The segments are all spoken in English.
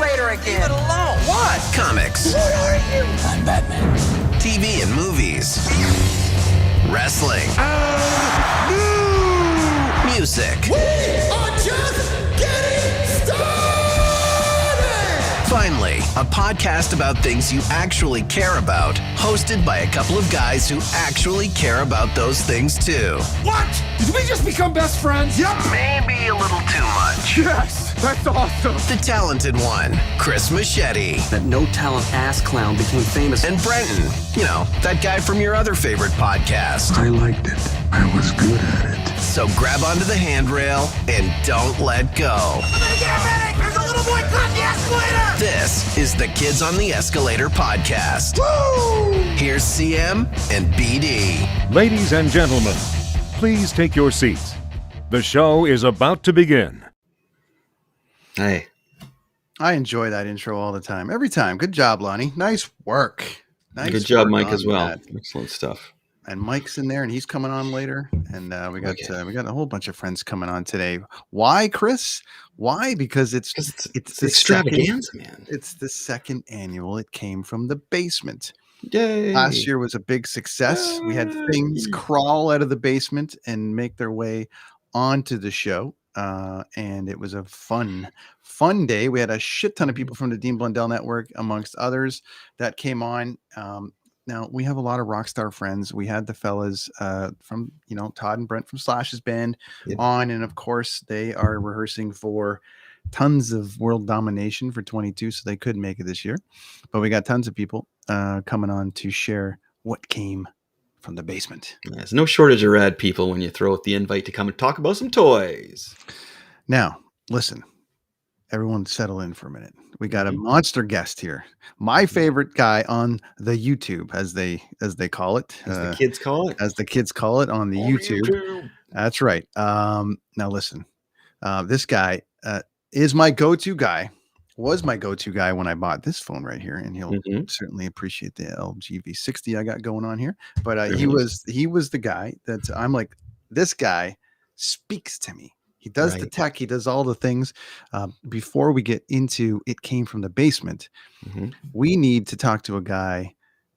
Escalator again. Leave it alone. What? Comics. What are you? I'm Batman. TV and movies. Wrestling. Music. We are just getting started! Finally, a podcast about things you actually care about, hosted by a couple of guys who actually care about those things too. What? Did we just become best friends? Yep. Maybe a little too much. Yes, that's awesome. The talented one, Chris Machete. That no-talent ass clown became famous. And Brenton, you know, that guy from your other favorite podcast. I liked it. I was good at it. So grab onto the handrail and don't let go. I'm gonna get a medic! There's a little boy caught the escalator! This is the Kids on the Escalator podcast. Woo! Here's CM and BD. Ladies and gentlemen, please take your seats. The show is about to begin. Hey. I enjoy that intro all the time. Every time. Good job, Lonnie. Nice work. Good job, work Mike, on as well. that. Excellent stuff. And Mike's in there, and he's coming on later. And we got a whole bunch of friends coming on today. Why, Chris? Why? Because it's the extravaganza, man. It's the second annual. It came from the basement. Yay! Last year was a big success. We had things crawl out of the basement and make their way onto the show. And it was a fun day. We had a shit ton of people from the Dean Blundell Network, amongst others, that came on. Now, we have a lot of rock star friends. We had the fellas from, Todd and Brent from Slash's band on. And, of course, they are rehearsing for tons of world domination for 22, so they couldn't make it this year. But we got tons of people coming on to share what came from the basement. There's no shortage of rad people when you throw out the invite to come and talk about some toys. Now, listen, everyone settle in for a minute. We got a monster guest here. My favorite guy on the YouTube, as they call it. As the kids call it. As the kids call it on the YouTube. That's right. Now listen, this guy is my go-to guy. Was my go-to guy when I bought this phone right here, and he'll certainly appreciate the LG V60 I got going on here. But he was the guy that I'm like, this guy speaks to me. He does the tech. He does all the things. Before we get into it came from the basement, we need to talk to a guy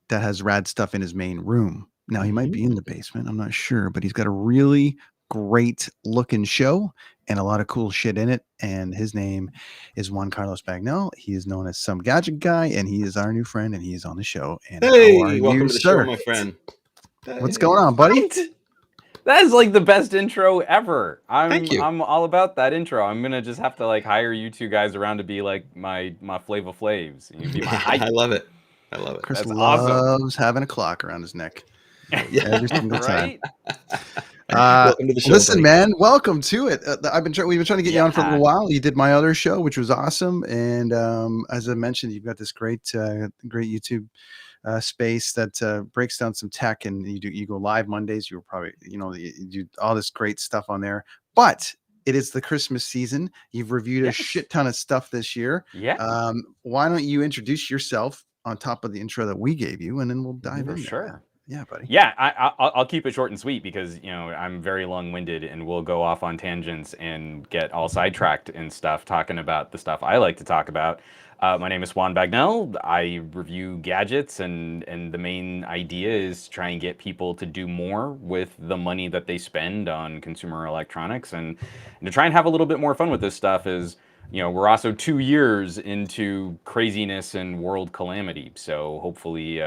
that has rad stuff in his main room. Now, he might be in the basement. I'm not sure, but he's got a really great looking show and a lot of cool shit in it. And his name is Juan Carlos Bagnell. He is known as some Gadget Guy, and he is our new friend, and he is on the show. And hey, welcome to the show, my friend. What's going on, buddy? That is like the best intro ever. Thank you. I'm all about that intro. I'm gonna just have to hire you two guys around to be like my Flava Flavs. You be my hype. I love it. Chris That's loves awesome. having a clock around his neck every single time. Welcome to the show, Listen, buddy. man, welcome to it. We've been trying to get you on for a little while. You did my other show, which was awesome, and as I mentioned, you've got this great YouTube space that breaks down some tech, and you go live Mondays. You were probably you do all this great stuff on there. But it is the Christmas season. You've reviewed a shit ton of stuff this year. Yeah. Why don't you introduce yourself on top of the intro that we gave you, and then we'll dive in. Sure. Yeah, buddy. Yeah, I'll keep it short and sweet because I'm very long-winded and we'll go off on tangents and get all sidetracked and stuff talking about the stuff I like to talk about. My name is Juan Bagnell. I review gadgets, and the main idea is to try and get people to do more with the money that they spend on consumer electronics, and to try and have a little bit more fun with this stuff. Is we're also 2 years into craziness and world calamity, so hopefully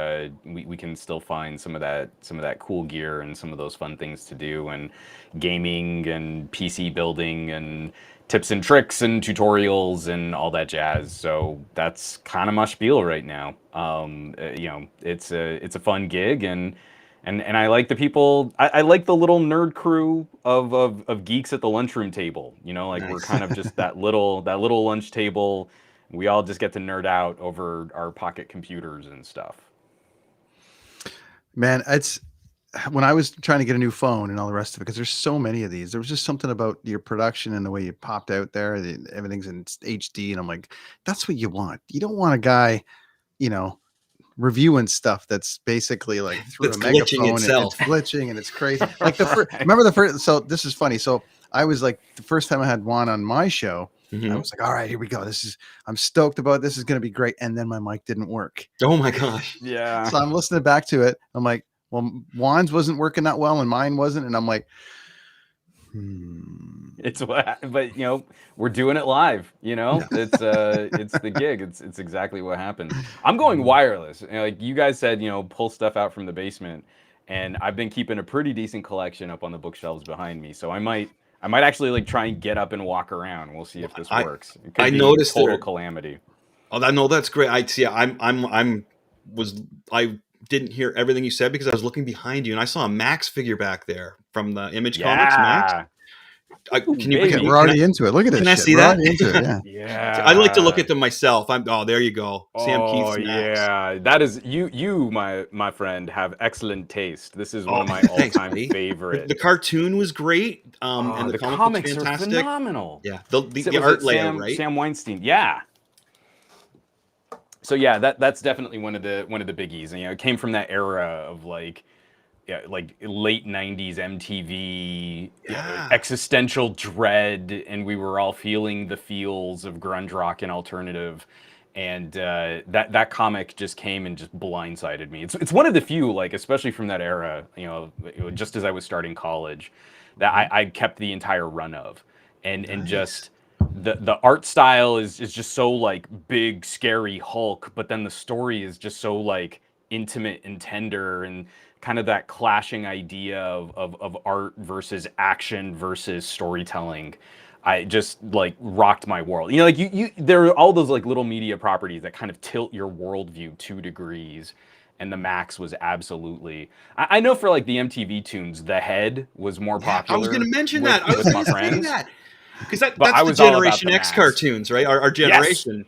we can still find some of that cool gear and some of those fun things to do, and gaming and PC building and tips and tricks and tutorials and all that jazz. So that's kind of my spiel right now. It's a fun gig, and I like the people. I like the little nerd crew of geeks at the lunchroom table. Nice. We're kind of just that little lunch table. We all just get to nerd out over our pocket computers and stuff. Man, it's when I was trying to get a new phone and all the rest of it, because there's so many of these, there was just something about your production and the way you popped out there. Everything's in HD, and I'm like, that's what you want. You don't want a guy, reviewing stuff that's basically like through a megaphone and it's glitching and it's crazy. Like remember the first. So this is funny. So I was like, the first time I had Juan on my show, I was like, all right, here we go. I'm stoked about this. Is going to be great. And then my mic didn't work. Oh my gosh. Yeah. So I'm listening back to it. I'm like, well, Juan's wasn't working that well and mine wasn't. And I'm like, It's what, but we're doing it live. It's the gig. It's exactly what happened. I'm going wireless. Like you guys said, pull stuff out from the basement, and I've been keeping a pretty decent collection up on the bookshelves behind me. So I might actually like try and get up and walk around. We'll see if this works. It could I be noticed total calamity. Oh, no, that's great. I didn't hear everything you said because I was looking behind you and I saw a Max figure back there from the Image Comics. Max. Can you? We're already into it. Look at this. Can I see that? Into it, yeah. Yeah. I like to look at them myself. There you go. Sam Keith's Max. Yeah, that is you, my friend, have excellent taste. This is one of my all-time favorite. The cartoon was great, and the comics are phenomenal. Yeah, the art layout, right? Sam Weinstein. Yeah. So yeah, that's definitely one of the biggies. And it came from that era of like late 90s MTV, existential dread, and we were all feeling the feels of grunge rock and alternative. And that comic just came and just blindsided me. It's one of the few, like, especially from that era, just as I was starting college, that I kept the entire run of. And just the art style is just so like big, scary Hulk, but then the story is just so like intimate and tender, and kind of that clashing idea of art versus action versus storytelling. I just like rocked my world. Like you there are all those like little media properties that kind of tilt your worldview 2 degrees. And the Max was absolutely. I know for like the MTV tunes, the Head was more popular. I was going to mention that. I was my friends. Because that's the Generation X cartoons, right? Our generation.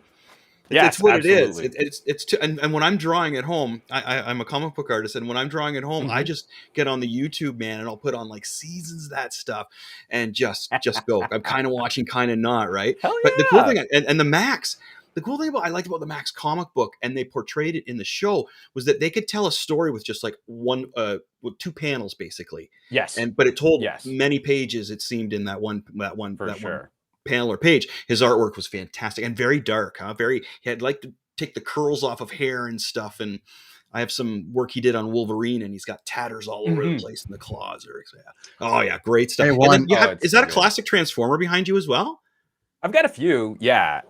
Yes. It's what absolutely. it is. And when I'm drawing at home, I'm a comic book artist, and when I'm drawing at home, I just get on the YouTube, man, and I'll put on like seasons of that stuff, and just go. I'm kind of watching, kind of not, right? Hell yeah. But the cool thing, and the Max. The cool thing I liked about the Max comic book, and they portrayed it in the show, was that they could tell a story with just like with 2 panels, basically. Yes. But it told many pages. It seemed in that one one panel or page. His artwork was fantastic and very dark. He had like to take the curls off of hair and stuff. And I have some work he did on Wolverine, and he's got tatters all over the place in the claws. Oh yeah, great stuff. Hey, is that a classic Transformer behind you as well? I've got a few, yeah.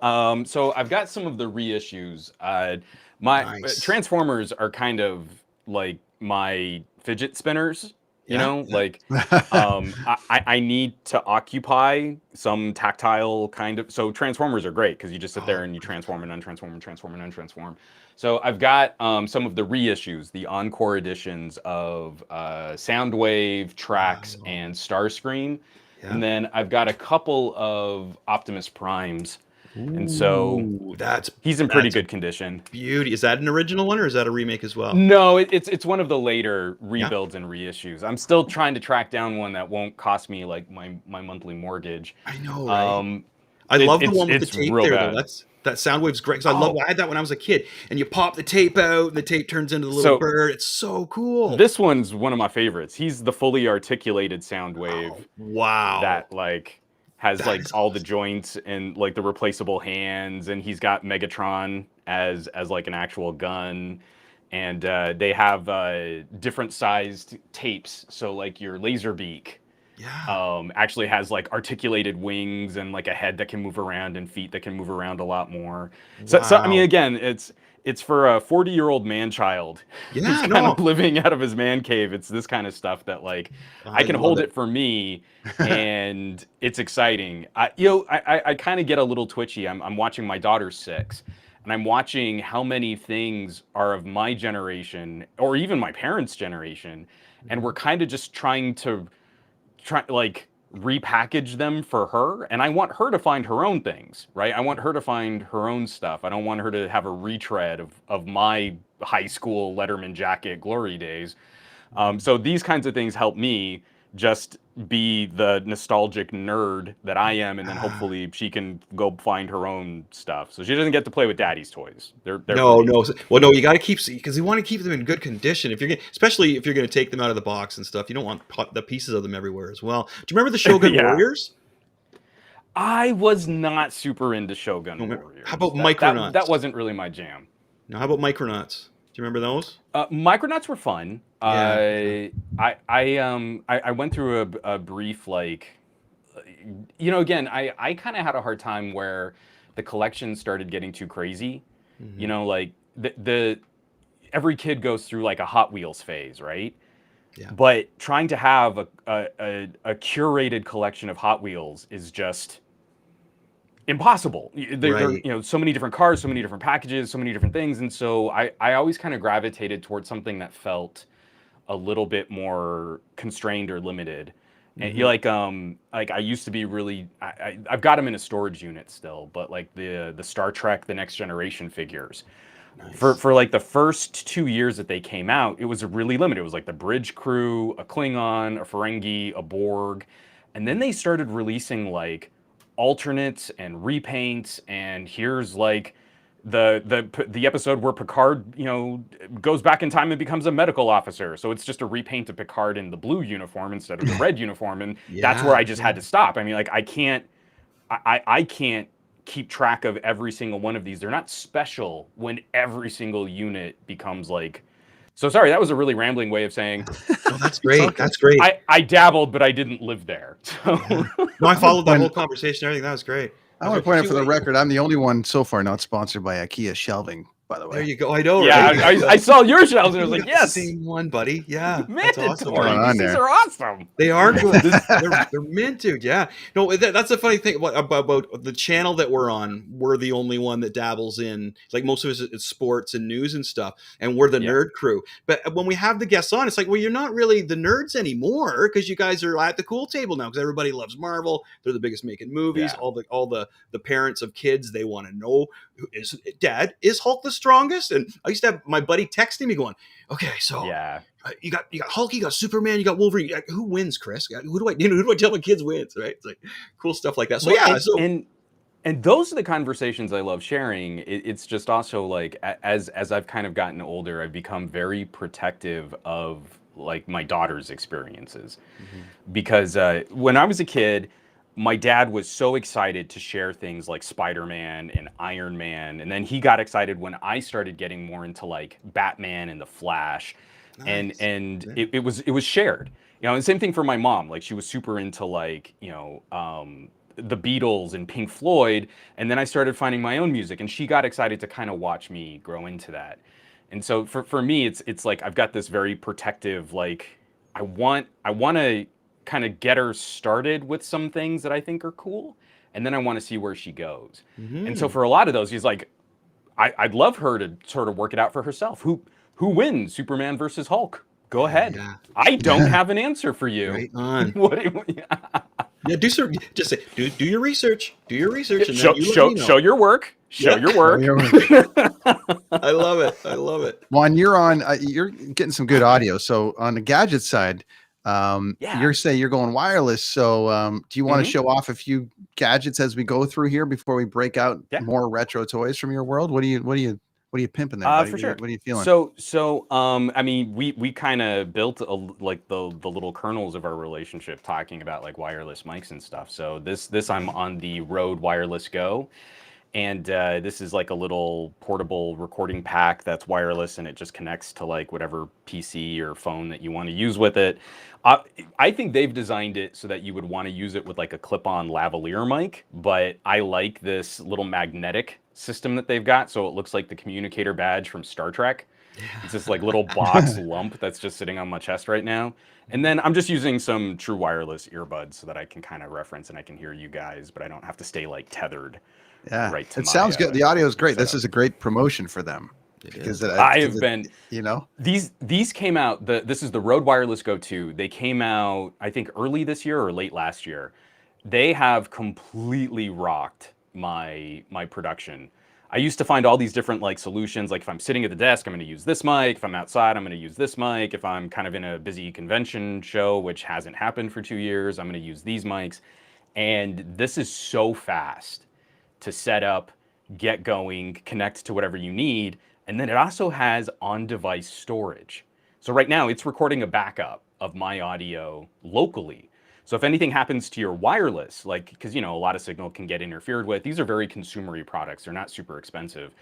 So I've got some of the reissues. Transformers are kind of like my fidget spinners, like I need to occupy some tactile kind of. So Transformers are great because you just sit there and you transform and untransform and transform and untransform. So I've got some of the reissues, the encore editions of Soundwave, Trax, and Starscream. Yeah. And then I've got a couple of Optimus Primes. And so he's in pretty good condition. Beauty. Is that an original one or is that a remake as well? No, it's one of the later rebuilds and reissues. I'm still trying to track down one that won't cost me like my monthly mortgage. I know, right? I love the one with the tape there, though. That Soundwave's great because I had that when I was a kid. And you pop the tape out, and the tape turns into the little bird. It's so cool. This one's one of my favorites. He's the fully articulated Soundwave. Oh, wow. That like has like all the joints and like the replaceable hands, and he's got Megatron as like an actual gun. And they have different sized tapes. So like your Laserbeak. Actually has like articulated wings and like a head that can move around and feet that can move around a lot more. So I mean, again, it's for a 40-year-old man-child who's kind of living out of his man cave. It's this kind of stuff that like I can hold it for me, and it's exciting. I kind of get a little twitchy. I'm watching my daughter's 6, and I'm watching how many things are of my generation or even my parents' generation, and we're kind of just trying to repackage them for her, and I want her to find her own things, right? I want her to find her own stuff. I don't want her to have a retread of my high school Letterman jacket glory days. So these kinds of things help me just be the nostalgic nerd that I am, and then hopefully she can go find her own stuff. So she doesn't get to play with daddy's toys. They're no. Well, no, you got to keep, because you want to keep them in good condition. Especially if you're going to take them out of the box and stuff, you don't want the pieces of them everywhere as well. Do you remember the Shogun Warriors? I was not super into Shogun Warriors. How about Micronauts? That wasn't really my jam. No, how about Micronauts? Do you remember those? Micronauts were fun. Yeah. I went through a brief, like, again, I kind of had a hard time where the collection started getting too crazy. Like the every kid goes through like a Hot Wheels phase, right? Yeah. But trying to have a curated collection of Hot Wheels is just impossible. There, so many different cars, so many different packages, so many different things, and so I always kind of gravitated towards something that felt a little bit more constrained or limited. And you like I used to be really I've got them in a storage unit still, but like the Star Trek The Next Generation figures. Nice. For like the first 2 years that they came out, it was really limited. It was like the Bridge Crew, a Klingon, a Ferengi, a Borg, and then they started releasing like alternates and repaints, and here's like the episode where Picard, goes back in time and becomes a medical officer. So it's just a repaint of Picard in the blue uniform instead of the red uniform, and that's where I just had to stop. I mean, like I can't keep track of every single one of these. They're not special when every single unit becomes like. So sorry, that was a really rambling way of saying. Oh, that's great. That's great. I dabbled, but I didn't live there. So. No, I followed that whole conversation and everything. That was great. I want to point out for the record, I'm the only one so far not sponsored by IKEA shelving, by the way. There you go. I know. Yeah, right? I saw your shelves and I was like, yes. Same one, buddy. Yeah. That's awesome. These are awesome. They are good. They're minted. Yeah. No, that's a funny thing about the channel that we're on. We're the only one that dabbles in, like most of us, it's sports and news and stuff. And we're the nerd crew. But when we have the guests on, it's like, well, you're not really the nerds anymore because you guys are at the cool table now because everybody loves Marvel. They're the biggest making movies. Yeah. All the parents of kids, they want to know, is Hulk the strongest? And I used to have my buddy texting me going, okay, so you got Hulk, you got Superman, you got Wolverine. Who wins, Chris? Who do I tell my kids wins? Right? It's like cool stuff like that. So and those are the conversations I love sharing. It's just also like as I've kind of gotten older, I've become very protective of like my daughter's experiences because when I was a kid, my dad was so excited to share things like Spider-Man and Iron Man. And then he got excited when I started getting more into like Batman and the Flash. Nice. And it was shared. And same thing for my mom. Like she was super into like, the Beatles and Pink Floyd. And then I started finding my own music and she got excited to kind of watch me grow into that. And so for me, it's like I've got this very protective, like I want to kind of get her started with some things that I think are cool, and then I want to see where she goes. And so for a lot of those, he's like, I'd love her to sort of work it out for herself. Who wins, Superman versus Hulk? Go ahead. Yeah. I don't have an answer for you. Right on. Yeah, just say, do your research. Do your research. And show your work. Show your work. I love it. Juan, you're getting some good audio. So on the Gadget side, you're going wireless. So do you want to show off a few gadgets as we go through here before we break out more retro toys from your world? What are you pimping there? For sure. What are you feeling? So I mean, we kind of built like the little kernels of our relationship talking about like wireless mics and stuff. So this I'm on the Rode Wireless Go. And this is like a little portable recording pack that's wireless, and it just connects to like whatever PC or phone that you want to use with it. I think they've designed it so that you would want to use it with like a clip-on lavalier mic, but I like this little magnetic system that they've got, so it looks like the communicator badge from Star Trek. It's this like little box lump that's just sitting on my chest right now. And then I'm just using some true wireless earbuds so that I can kind of reference and I can hear you guys, but I don't have to stay like tethered. Yeah, right. It sounds good. The audio is great. Setup. This is a great promotion for them because these came out. This is the Rode Wireless Go 2. They came out, I think, early this year or late last year. They have completely rocked my production. I used to find all these different like solutions. Like if I'm sitting at the desk, I'm going to use this mic. If I'm outside, I'm going to use this mic. If I'm kind of in a busy convention show, which hasn't happened for 2 years, I'm going to use these mics. And this is so fast to set up, get going, connect to whatever you need. And then it also has on-device storage. So right now it's recording a backup of my audio locally. So if anything happens to your wireless, like, because, you know, a lot of signal can get interfered with, these are very consumery products. They're not super expensive,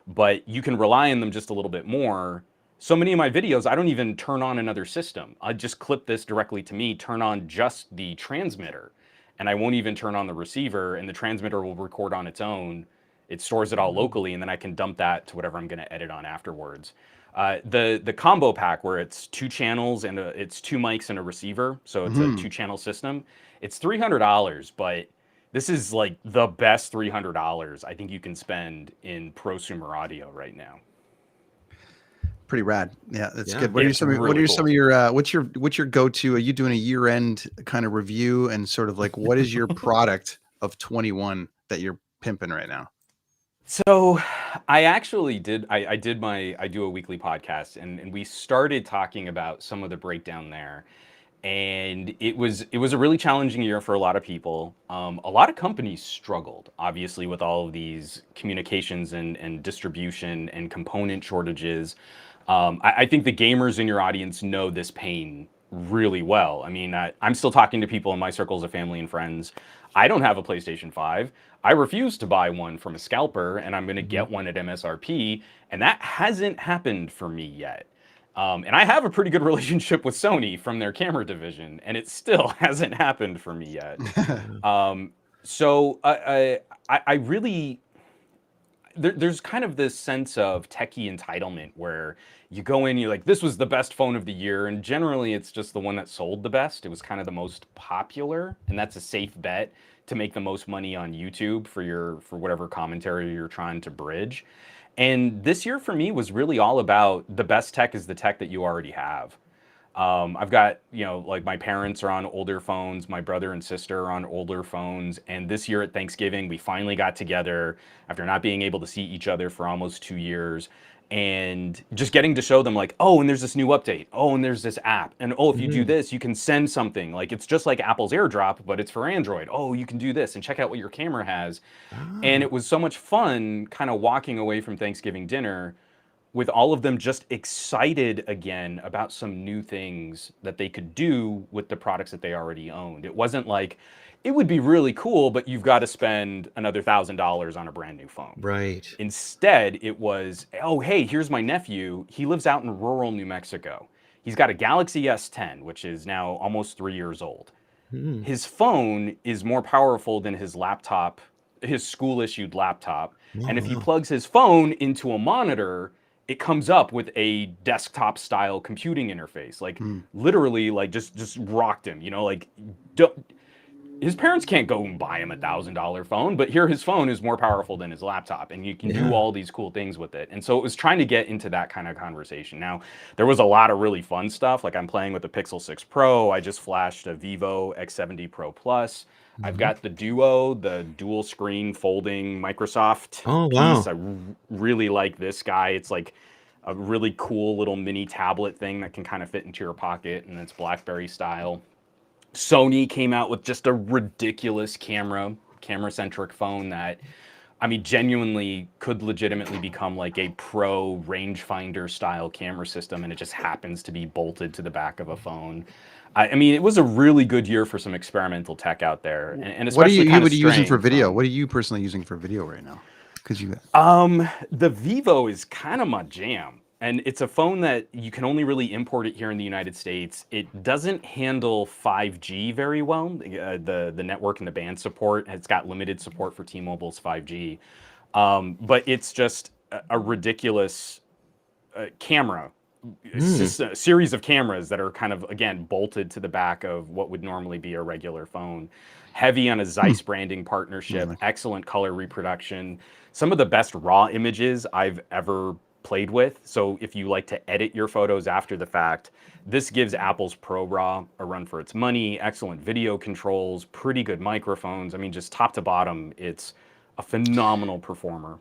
but you can rely on them just a little bit more. So many of my videos, I don't even turn on another system. I just clip this directly to me, turn on just the transmitter, and I won't even turn on the receiver, and the transmitter will record on its own. It stores it all locally, and then I can dump that to whatever I'm going to edit on afterwards. The combo pack, where it's 2 channels and it's 2 mics and a receiver, so it's a 2-channel system. It's $300, but this is like the best $300 I think you can spend in prosumer audio right now. Pretty rad. Yeah, that's good. What are some of your what's your go-to? Are you doing a year-end kind of review, and sort of like what is your product of 21 that you're pimping right now? So I actually did I do a weekly podcast, and we started talking about some of the breakdown there. And it was a really challenging year for a lot of people. A lot of companies struggled, obviously, with all of these communications and distribution and component shortages. I think the gamers in your audience know this pain really well. I mean, I'm still talking to people in my circles of family and friends. I don't have a PlayStation 5. I refuse to buy one from a scalper, and I'm going to get one at MSRP, and that hasn't happened for me yet. And I have a pretty good relationship with Sony from their camera division, and it still hasn't happened for me yet. So I really, there's kind of this sense of techie entitlement where you go in, you're like, this was the best phone of the year, and generally it's just the one that sold the best. It was kind of the most popular, and that's a safe bet to make the most money on YouTube for whatever commentary you're trying to bridge. And this year for me was really all about the best tech is the tech that you already have. I've got, you know, like my parents are on older phones, my brother and sister are on older phones, and this year at Thanksgiving, we finally got together after not being able to see each other for almost 2 years, and just getting to show them like, oh, and there's this new update, oh, and there's this app, and oh, if you do this, you can send something. Like, it's just like Apple's AirDrop, but it's for Android. Oh, you can do this, and check out what your camera has. And it was so much fun kind of walking away from Thanksgiving dinner with all of them just excited again about some new things that they could do with the products that they already owned. It wasn't like, it would be really cool, but you've got to spend another $1,000 on a brand new phone. Right. Instead, it was, oh, hey, here's my nephew. He lives out in rural New Mexico. He's got a Galaxy S10, which is now almost 3 years old. His phone is more powerful than his laptop, his school-issued laptop. And if he plugs his phone into a monitor, it comes up with a desktop-style computing interface. Like, literally, like, just rocked him, you know, like, his parents can't go and buy him a $1,000 phone, but here his phone is more powerful than his laptop, and you can do all these cool things with it. And so it was trying to get into that kind of conversation. Now, there was a lot of really fun stuff. Like, I'm playing with the Pixel 6 Pro. I just flashed a Vivo X70 Pro Plus. I've got the Duo, the dual screen folding Microsoft piece. I really like this guy. It's like a really cool little mini tablet thing that can kind of fit into your pocket, and it's BlackBerry style. Sony came out with just a ridiculous camera-centric phone that, I mean, genuinely could legitimately become like a pro rangefinder style camera system, and it just happens to be bolted to the back of a phone. I mean, it was a really good year for some experimental tech out there, and especially what are you using for video? What are you personally using for video right now? Because the Vivo is kind of my jam. And it's a phone that you can only really import it here in the United States. It doesn't handle 5G very well. The network and the band support, it's got limited support for T-Mobile's 5G. But it's just a ridiculous camera, series of cameras that are kind of, again, bolted to the back of what would normally be a regular phone. Heavy on a Zeiss branding partnership, excellent color reproduction. Some of the best raw images I've ever played with. So if you like to edit your photos after the fact, this gives Apple's ProRAW a run for its money. Excellent video controls, pretty good microphones. I mean, just top to bottom, it's a phenomenal performer.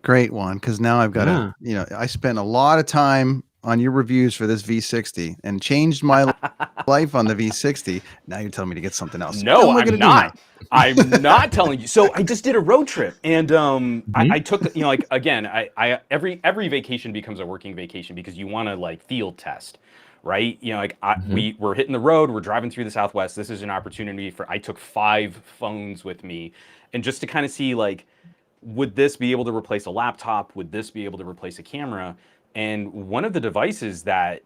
Great one, because now I've got to, you know, I spent a lot of time on your reviews for this V60 and changed my life on the V60. Now you're telling me to get something else. No, I'm not. I'm not telling you. So I just did a road trip, and I took, you know, like, again, I every vacation becomes a working vacation because you want to like field test, right? You know, like we're hitting the road, we're driving through the Southwest. This is an opportunity I took 5 phones with me, and just to kind of see like, would this be able to replace a laptop? Would this be able to replace a camera? And one of the devices that,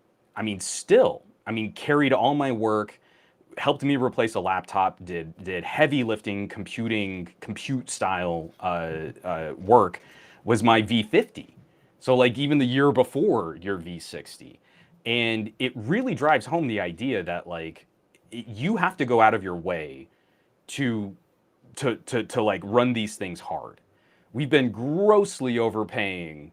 carried all my work, helped me replace a laptop, did heavy lifting, compute style work, was my V50. So like even the year before your V60. And it really drives home the idea that like you have to go out of your way to like run these things hard. We've been grossly overbuying,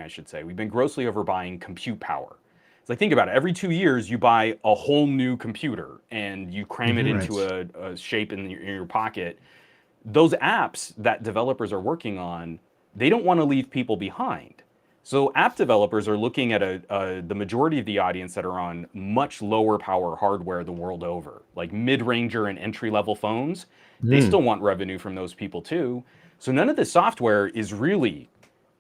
I should say. We've been grossly overbuying compute power. It's like, think about it. Every 2 years, you buy a whole new computer and you cram it into a shape in your pocket. Those apps that developers are working on, they don't want to leave people behind. So app developers are looking at the majority of the audience that are on much lower power hardware the world over, like mid-ranger and entry-level phones. They still want revenue from those people too. So none of this software is really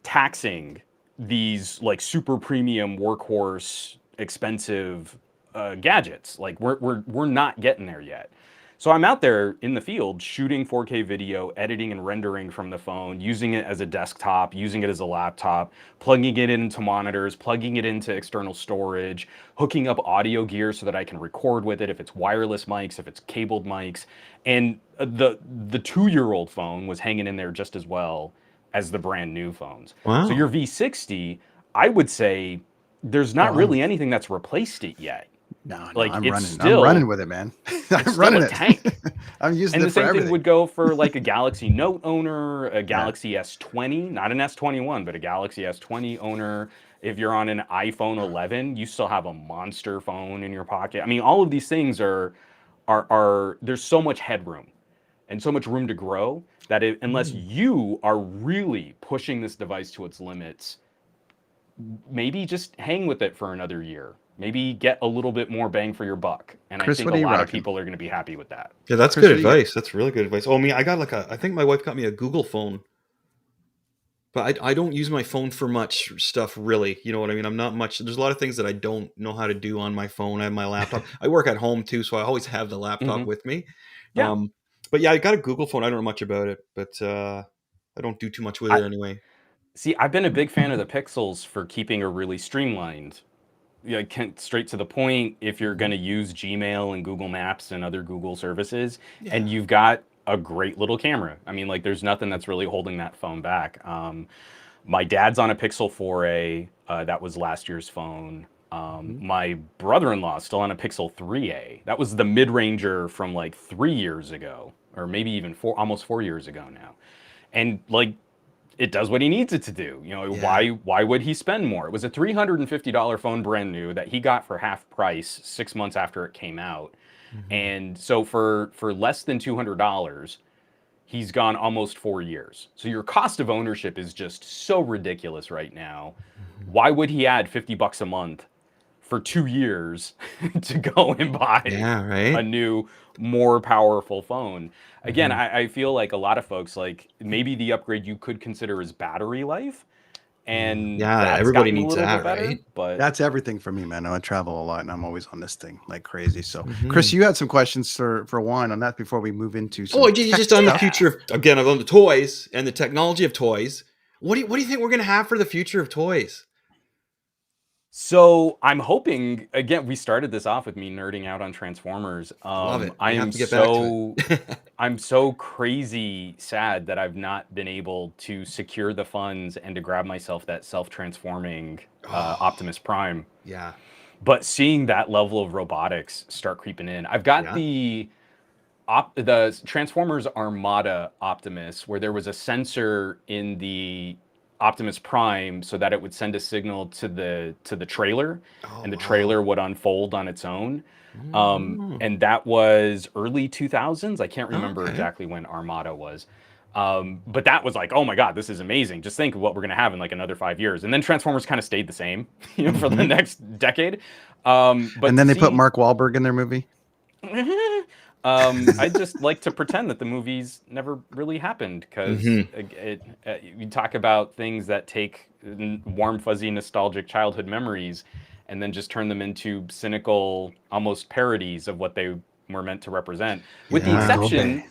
taxing these like super premium workhorse expensive gadgets. Like we're not getting there yet. So I'm out there in the field shooting 4K video, editing and rendering from the phone, using it as a desktop, using it as a laptop, plugging it into monitors, plugging it into external storage, hooking up audio gear so that I can record with it if it's wireless mics, if it's cabled mics. And the 2-year-old phone was hanging in there just as well as the brand new phones. Wow. So your V60, I would say there's not really anything that's replaced it yet. No, like I'm it's running. Still, I'm running with it, man. I'm running a tank. I'm using and it for everything. And the same thing would go for like a Galaxy Note owner, a Galaxy S20, not an S21, but a Galaxy S20 owner. If you're on an iPhone 11, you still have a monster phone in your pocket. I mean, all of these things are there's so much headroom and so much room to grow that unless you are really pushing this device to its limits, maybe just hang with it for another year. Maybe get a little bit more bang for your buck. And Chris, I think a lot of people are going to be happy with that. Yeah, that's Chris, good advice. That's really good advice. Oh, I got I think my wife got me a Google phone. But I don't use my phone for much stuff, really. You know what I mean? I'm not much. There's a lot of things that I don't know how to do on my phone. I have my laptop. I work at home, too, so I always have the laptop with me. Yeah. But yeah, I got a Google phone. I don't know much about it, but I don't do too much with it anyway. See, I've been a big fan of the Pixels for keeping a really streamlined, straight to the point. If you're going to use Gmail and Google Maps and other Google services, and you've got a great little camera. I mean, like, there's nothing that's really holding that phone back. My dad's on a Pixel 4a. That was last year's phone. My brother-in-law is still on a Pixel 3a. That was the mid-ranger from like 3 years ago, or maybe even almost 4 years ago now. And like, it does what he needs it to do. You know, why would he spend more? It was a $350 phone brand new that he got for half price 6 months after it came out. And so for less than $200, he's gone almost 4 years. So your cost of ownership is just so ridiculous right now. Why would he add $50 a month for 2 years to go and buy a new, more powerful phone? Again, I feel like a lot of folks, like, maybe the upgrade you could consider is battery life. And everybody needs that, right? But that's everything for me, man. I travel a lot and I'm always on this thing like crazy. So Chris, you had some questions for Juan on that before we move into some just on the future of, again, of the toys and the technology of toys. What do you think we're going to have for the future of toys? So I'm hoping, again, we started this off with me nerding out on Transformers. Love it. I'm so crazy sad that I've not been able to secure the funds and to grab myself that self-transforming Optimus Prime. Yeah. But seeing that level of robotics start creeping in, I've got the Transformers Armada Optimus, where there was a sensor in the Optimus Prime so that it would send a signal to the trailer, and the trailer would unfold on its own. And that was early 2000s. I can't remember exactly when Armada was. But that was like, oh my God, this is amazing. Just think of what we're going to have in like another 5 years. And then Transformers kind of stayed the same, for the next decade. And then they put Mark Wahlberg in their movie. I just like to pretend that the movies never really happened, because you talk about things that take warm, fuzzy, nostalgic childhood memories, and then just turn them into cynical, almost parodies of what they were meant to represent, with the exception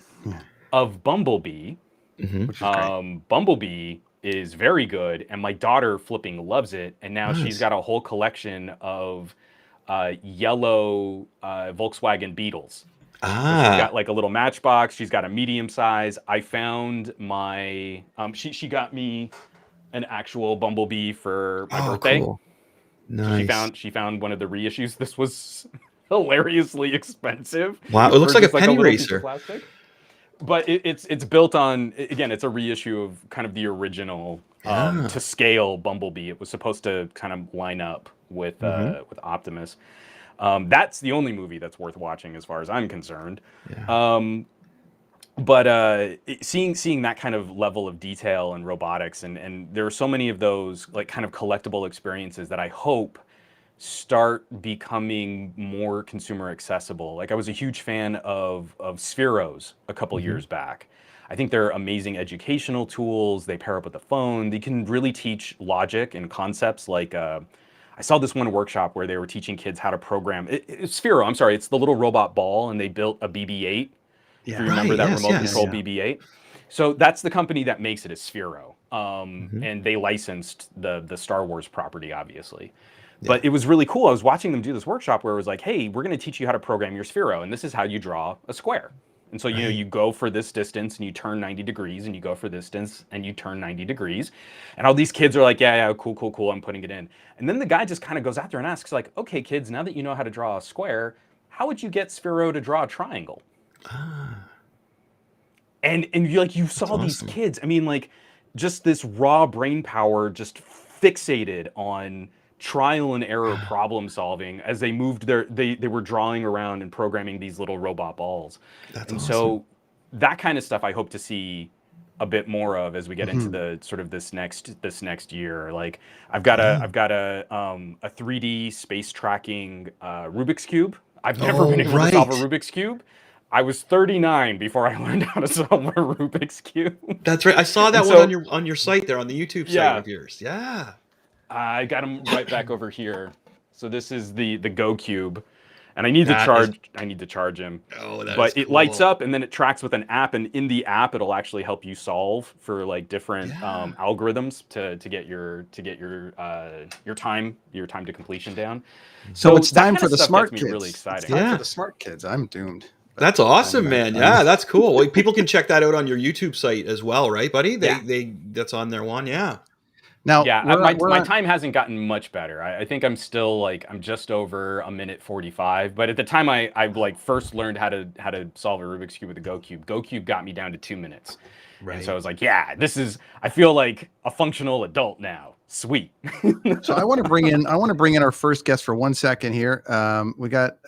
of Bumblebee. Mm-hmm. Which is great. Bumblebee is very good, and my daughter flipping loves it, and now Nice. she's got a whole collection of yellow Volkswagen Beetles. So she's got like a little matchbox. She's got a medium size. I found my she got me an actual Bumblebee for my birthday. Cool. Nice. So she found one of the reissues. This was hilariously expensive. Wow, it looks like a just, penny little piece of racer. plastic. But it's built on, again, it's a reissue of kind of the original to scale Bumblebee. It was supposed to kind of line up with Optimus. That's the only movie that's worth watching as far as I'm concerned. Yeah. But seeing that kind of level of detail and robotics, and there are so many of those like kind of collectible experiences that I hope start becoming more consumer accessible. Like I was a huge fan of Spheros a couple years back. I think they're amazing educational tools. They pair up with the phone. They can really teach logic and concepts like I saw this one workshop where they were teaching kids how to program. It's Sphero, I'm sorry, it's the little robot ball, and they built a BB-8. If you remember that remote control BB-8. So that's the company that makes it, is Sphero. And they licensed the Star Wars property, obviously. But it was really cool. I was watching them do this workshop where it was like, hey, we're going to teach you how to program your Sphero, and this is how you draw a square. And so, you know, you go for this distance and you turn 90 degrees, and you go for this distance and you turn 90 degrees. And all these kids are like, yeah, cool, I'm putting it in. And then the guy just kind of goes out there and asks, like, okay, kids, now that you know how to draw a square, how would you get Sphero to draw a triangle? And you saw these kids, I mean, like, just this raw brain power just fixated on trial and error problem solving as they moved they were drawing around and programming these little robot balls. So that kind of stuff I hope to see a bit more of as we get into the sort of this next year. Like I've got a 3D space tracking Rubik's Cube. I've never been able to solve a Rubik's Cube. I was 39 before I learned how to solve a Rubik's Cube. That's right. I saw that one on your site there, on the YouTube site of yours. Yeah. I got him right back over here. So this is the Go Cube, and I need to charge him. But it lights up, and then it tracks with an app, and in the app it'll actually help you solve for like different algorithms to get your time to completion down. So it's time for the smart kids. Really exciting. It's time for the smart kids. I'm doomed. That's awesome, man. Yeah, that's cool. Well, people can check that out on your YouTube site as well, right, buddy? That's on their one. Yeah. Now, my time hasn't gotten much better. I think I'm still I'm just over a minute 45. But at the time I first learned how to solve a Rubik's Cube with the Go Cube got me down to 2 minutes. Right. And so I was like, I feel like a functional adult now. Sweet. So I want to bring in our first guest for 1 second here. We got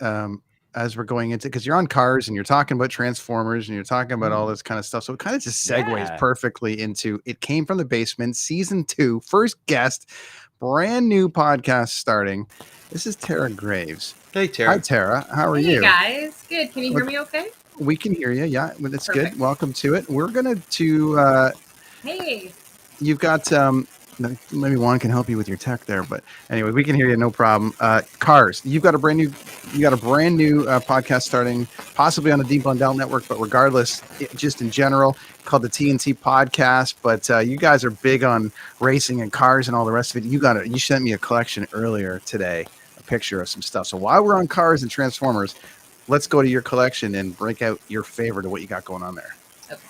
as we're going into, because you're on cars and you're talking about Transformers and you're talking about all this kind of stuff. So it kind of just segues perfectly into It Came from the Basement, season 2, first guest, brand new podcast starting. This is Tara Graves. Hey, Tara. Hi, Tara. How are you? Hey, guys. Good. Can you hear me okay? We can hear you. Yeah, that's good. Welcome to it. We're going to hey. You've got maybe Juan can help you with your tech there, but anyway, we can hear you, no problem. Cars, you've got a brand new podcast starting, possibly on the Deep Blundell Network, but regardless, just in general, called the TNT Podcast. But you guys are big on racing and cars and all the rest of it. You sent me a collection earlier today, a picture of some stuff. So while we're on cars and Transformers, let's go to your collection and break out your favorite of what you got going on there. Okay.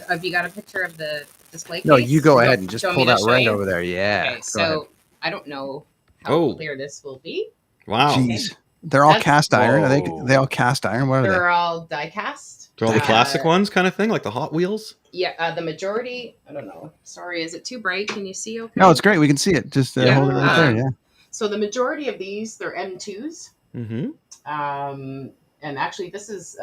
Have you got a picture of the display case? No, you go ahead and just pull that right over there. Yeah. Okay, so I don't know how clear this will be. Wow. Jeez. They're all cast iron. Are they all cast iron? What are they? They're all die cast. They're all the classic ones kind of thing, like the Hot Wheels? Yeah, the majority, I don't know. Sorry, is it too bright? Can you see okay? No, it's great. We can see it. Just hold it right there, yeah. So the majority of these, they're M2s. Mm-hmm. And actually, this is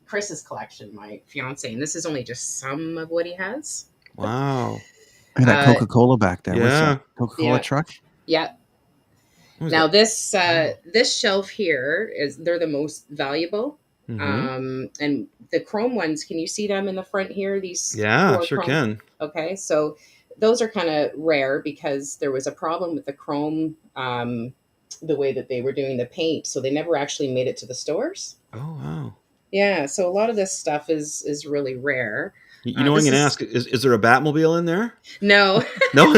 Chris's collection, my fiance, and this is only just some of what he has. Wow. Look at that Coca-Cola back there. Yeah. What's that? Coca-Cola truck? Yeah. Now this shelf here they're the most valuable. Mm-hmm. And the chrome ones, can you see them in the front here? These sure chrome? can. Okay, so those are kind of rare because there was a problem with the chrome, the way that they were doing the paint, so they never actually made it to the stores. Oh wow. Yeah, so a lot of this stuff is really rare. You know, I'm going to ask: is there a Batmobile in there? No, no,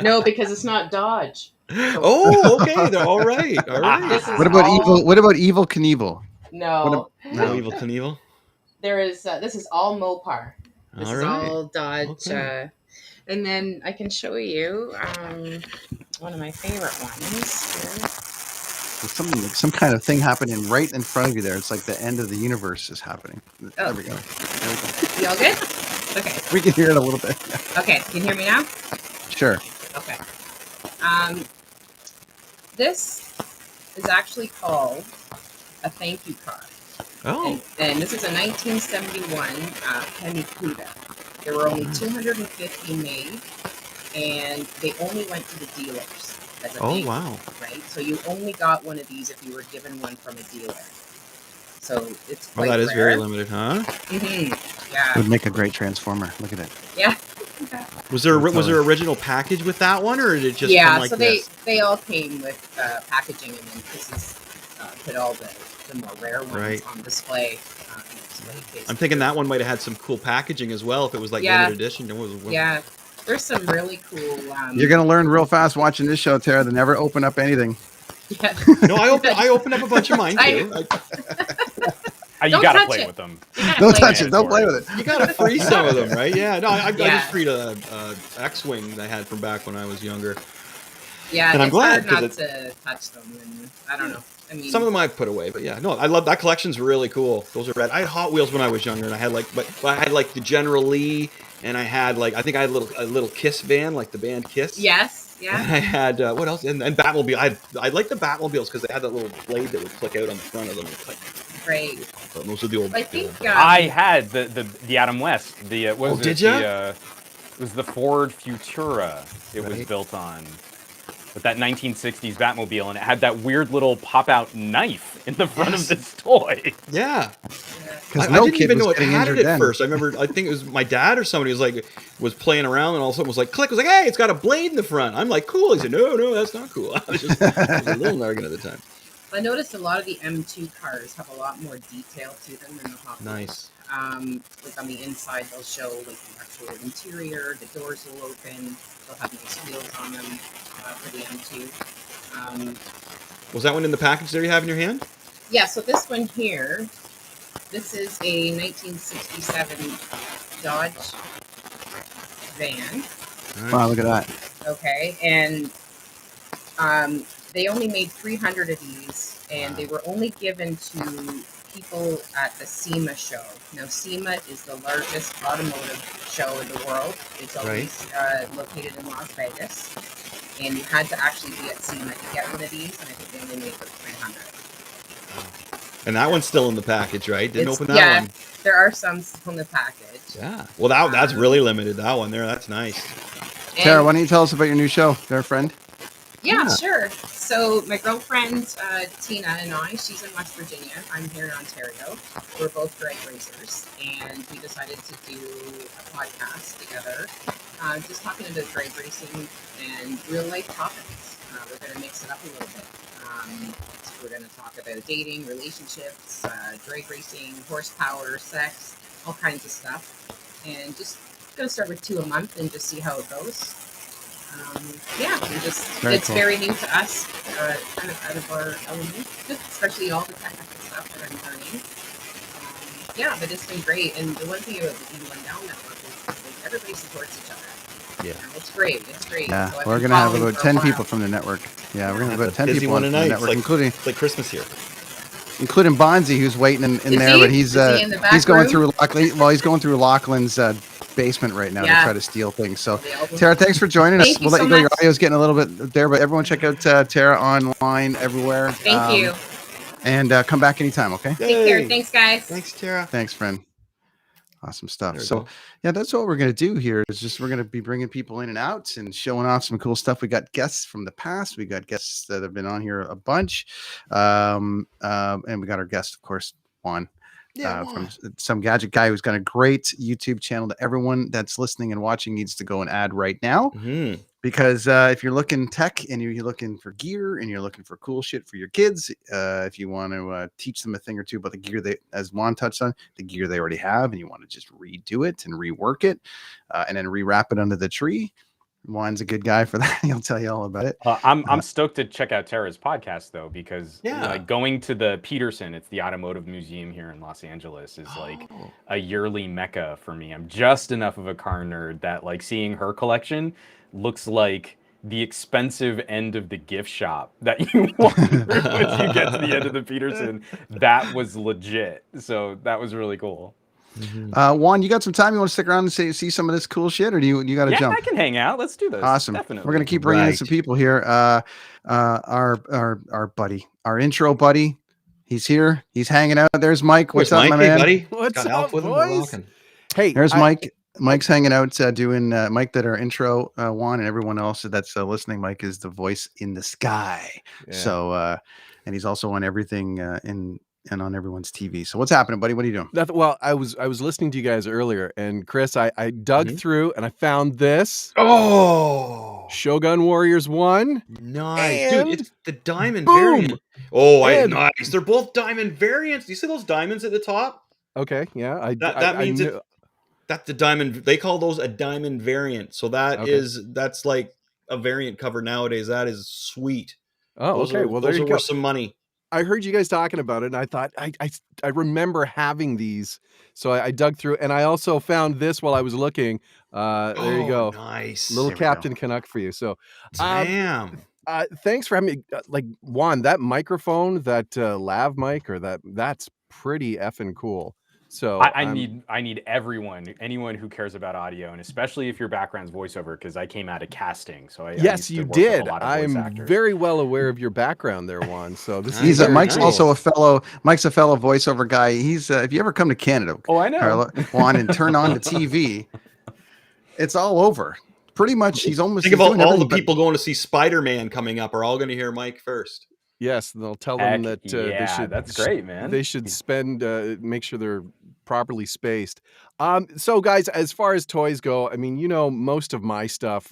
no, because it's not Dodge. So, oh, okay. All right, all right. What about evil? What about Evil Knievel? No, no Evil Knievel. There is. This is all Mopar. This is all Dodge. Okay. And then I can show you one of my favorite ones here. There's something like some kind of thing happening right in front of you there. It's like the end of the universe is happening. Oh. There we go. You all good? Okay. We can hear it a little bit. Okay. Can you hear me now? Sure. Okay. This is actually called a thank you card. Oh. And this is a 1971 Penny Cuda. There were only 250 made, and they only went to the dealers. Oh, wow. Right? So you only got one of these if you were given one from a dealer. So it's quite that rare. is very limited, huh? Mm-hmm. Yeah. It would make a great transformer. Look at it. Yeah. Was there original package with that one, or did it just come like so this? they all came with packaging, and then this is put all the more rare ones on display. I'm thinking that one might have had some cool packaging as well if it was like limited edition. Yeah. There's some really cool. You're gonna learn real fast watching this show, Tara. To never open up anything. Yeah. No, I opened up a bunch of mine too. You gotta play with them. Don't touch it. Don't play with it. You gotta free some of them, right? Yeah. No, I just freed a X-wing that I had from back when I was younger. Yeah, and I'm glad hard not to touch them. And I don't know. I mean, some of them I've put away, but yeah, no, I love that collection's really cool. Those are rad. I had Hot Wheels when I was younger, and I had I had like the General Lee, and I had I think I had a little Kiss van, like the band Kiss. Yes, yeah. And I had what else? And Batmobile. I like the Batmobiles because they had that little blade that would click out on the front of them. Great. So those are the old. I think I had the Adam West. Did you? It was the Ford Futura. It was built on. With that 1960s Batmobile, and it had that weird little pop-out knife in the front of this toy. Yeah. Because I no didn't kid even was know it getting had injured it at then. first. I remember, I think it was my dad or somebody was playing around, and all of a sudden was like, click, was like, hey, it's got a blade in the front. I'm like, cool. He said, no, that's not cool. I was a little nargin at the time. I noticed a lot of the M2 cars have a lot more detail to them than the Hot Wheels. Nice. Like on the inside, they'll show like the actual interior. The doors will open. They'll have nice wheels on them for the M2. Was that one in the package there you have in your hand? Yeah, so this one here, this is a 1967 Dodge van. Nice. Wow, look at that. Okay, and they only made 300 of these, and they were only given to people at the SEMA show. Now, SEMA is the largest automotive show in the world. It's always located in Las Vegas. And you had to actually be at SEMA to get one of these, and I think they only made about 300. And that one's still in the package, right? Didn't open that one. Yeah, there are some still in the package. Yeah. Well, that's really limited, that one there. That's nice. Tara, why don't you tell us about your new show, there, friend? Yeah, sure. So my girlfriend, Tina, and I, she's in West Virginia. I'm here in Ontario. We're both drag racers, and we decided to do a podcast together, just talking about drag racing and real-life topics. We're going to mix it up a little bit. We're going to talk about dating, relationships, drag racing, horsepower, sex, all kinds of stuff. And just going to start with 2 a month and just see how it goes. It's very new to us, kind of out of our element, especially all the technical stuff that I'm learning. But it's been great. And the one thing about the E1 network is everybody supports each other. Yeah. It's great. Yeah, So we're going to have about 10 people from the network. Yeah, we're going to have about 10 people from the network, including... It's like Christmas here. Including Bonzi, who's waiting in there, but he's going through he's going through Lachlan's basement right now to try to steal things. So, Tara, thanks for joining us. We'll let you go. Your audio's getting a little bit there, but everyone check out Tara online everywhere. Thank you. And come back anytime, okay? Take care. Thanks, guys. Thanks, Tara. Thanks, friend. Awesome stuff. So, yeah, that's what we're going to do here is just we're going to be bringing people in and out and showing off some cool stuff. We got guests from the past. We got guests that have been on here a bunch. And we got our guest, of course, Juan. from some gadget guy who's got a great YouTube channel that everyone that's listening and watching needs to go and add right now. Mm-hmm. Because if you're looking tech and you're looking for gear and you're looking for cool shit for your kids, if you want to teach them a thing or two about the gear as Juan touched on, the gear they already have, and you want to just redo it and rework it and then rewrap it under the tree, Juan's a good guy for that. He'll tell you all about it. I'm stoked to check out Tara's podcast though, because like going to the Peterson, it's the automotive museum here in Los Angeles, is like a yearly mecca for me. I'm just enough of a car nerd that like seeing her collection looks like the expensive end of the gift shop that you want once you get to the end of the Peterson. That was legit. So that was really cool. Juan, you got some time? You want to stick around and see some of this cool shit, or do you got to jump? I can hang out. Let's do this. Awesome. Definitely. We're gonna keep bringing in some people here. Our buddy, our intro buddy, he's here. He's hanging out. There's Mike. What's up, Mike, my man? buddy? What's up, boys? Hey, there's Mike. Mike's hanging out doing Mike that our intro Juan and everyone else that's listening. Mike is the voice in the sky. Yeah. So and he's also on everything and on everyone's TV. So what's happening, buddy? What are you doing? Well, I was listening to you guys earlier, and Chris, I dug through and I found this. Oh, Shogun Warriors 1. Nice, dude. It's the diamond variant. Oh, nice. They're both diamond variants. Do you see those diamonds at the top? Okay, yeah. That means that's the diamond. They call those a diamond variant. So that's like a variant cover nowadays. That is sweet. Oh, okay. Well, there you go. Worth some money. I heard you guys talking about it, and I thought I remember having these, so I dug through, and I also found this while I was looking. There you go, nice, little Captain Canuck for you. So, damn. Thanks for having me. Like Juan, that microphone, that lav mic, or that's pretty effing cool. So I need anyone who cares about audio, and especially if your background's voiceover, because I came out of casting. So yes, you did. I'm very well aware of your background there, Juan. So this is Mike's also a fellow voiceover guy. He's if you ever come to Canada, I know, Juan, and turn on the TV, it's all over. Pretty much, he's almost. Think about all the people going to see Spider-Man coming up are all going to hear Mike first. Yes, they'll tell them that they should. That's great, man. They should make sure they're properly spaced. So guys, as far as toys go, I mean, most of my stuff,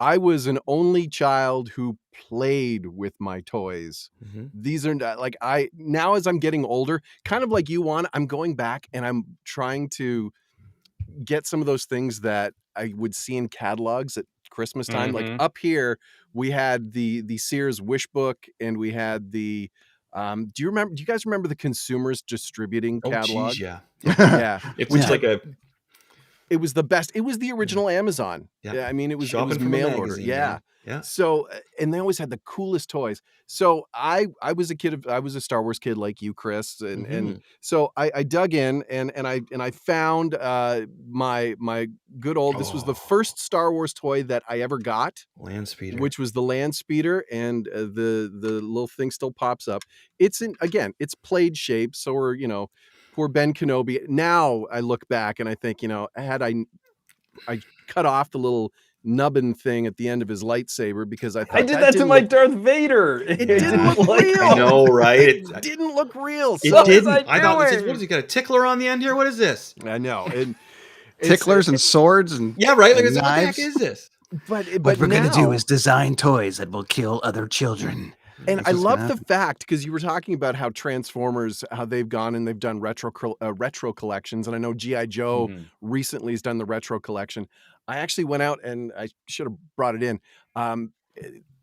I was an only child who played with my toys. Mm-hmm. These are like now as I'm getting older, kind of like you, Juan, I'm going back and I'm trying to get some of those things that I would see in catalogs at Christmas time. Mm-hmm. Like up here, we had the Sears Wish Book, and we had the do you guys remember the Consumers Distributing catalog? Geez, yeah. Yeah. It was the best. It was the original Amazon. Yeah. I mean, it was mail order. Yeah. Yeah. So, and they always had the coolest toys. So I was a kid. I was a Star Wars kid like you, Chris. And so I dug in and I found my good old, this was the first Star Wars toy that I ever got. Land Speeder. Which was the Land Speeder, and the little thing still pops up. It's it's plate shape. So we're, poor Ben Kenobi. Now I look back and I think, had I cut off the little nubbin thing at the end of his lightsaber, because I thought I did that to my Darth Vader. It didn't look real. I know, right? It didn't look real. It didn't. I thought, what is he got a tickler on the end here? What is this? I know. And ticklers and swords and right. Like, and what the heck is this? But what we're gonna do is design toys that will kill other children. And I love the fact, because you were talking about how Transformers, how they've gone and they've done retro collections, and I know G.I. Joe recently has done the retro collection. I actually went out and I should have brought it in.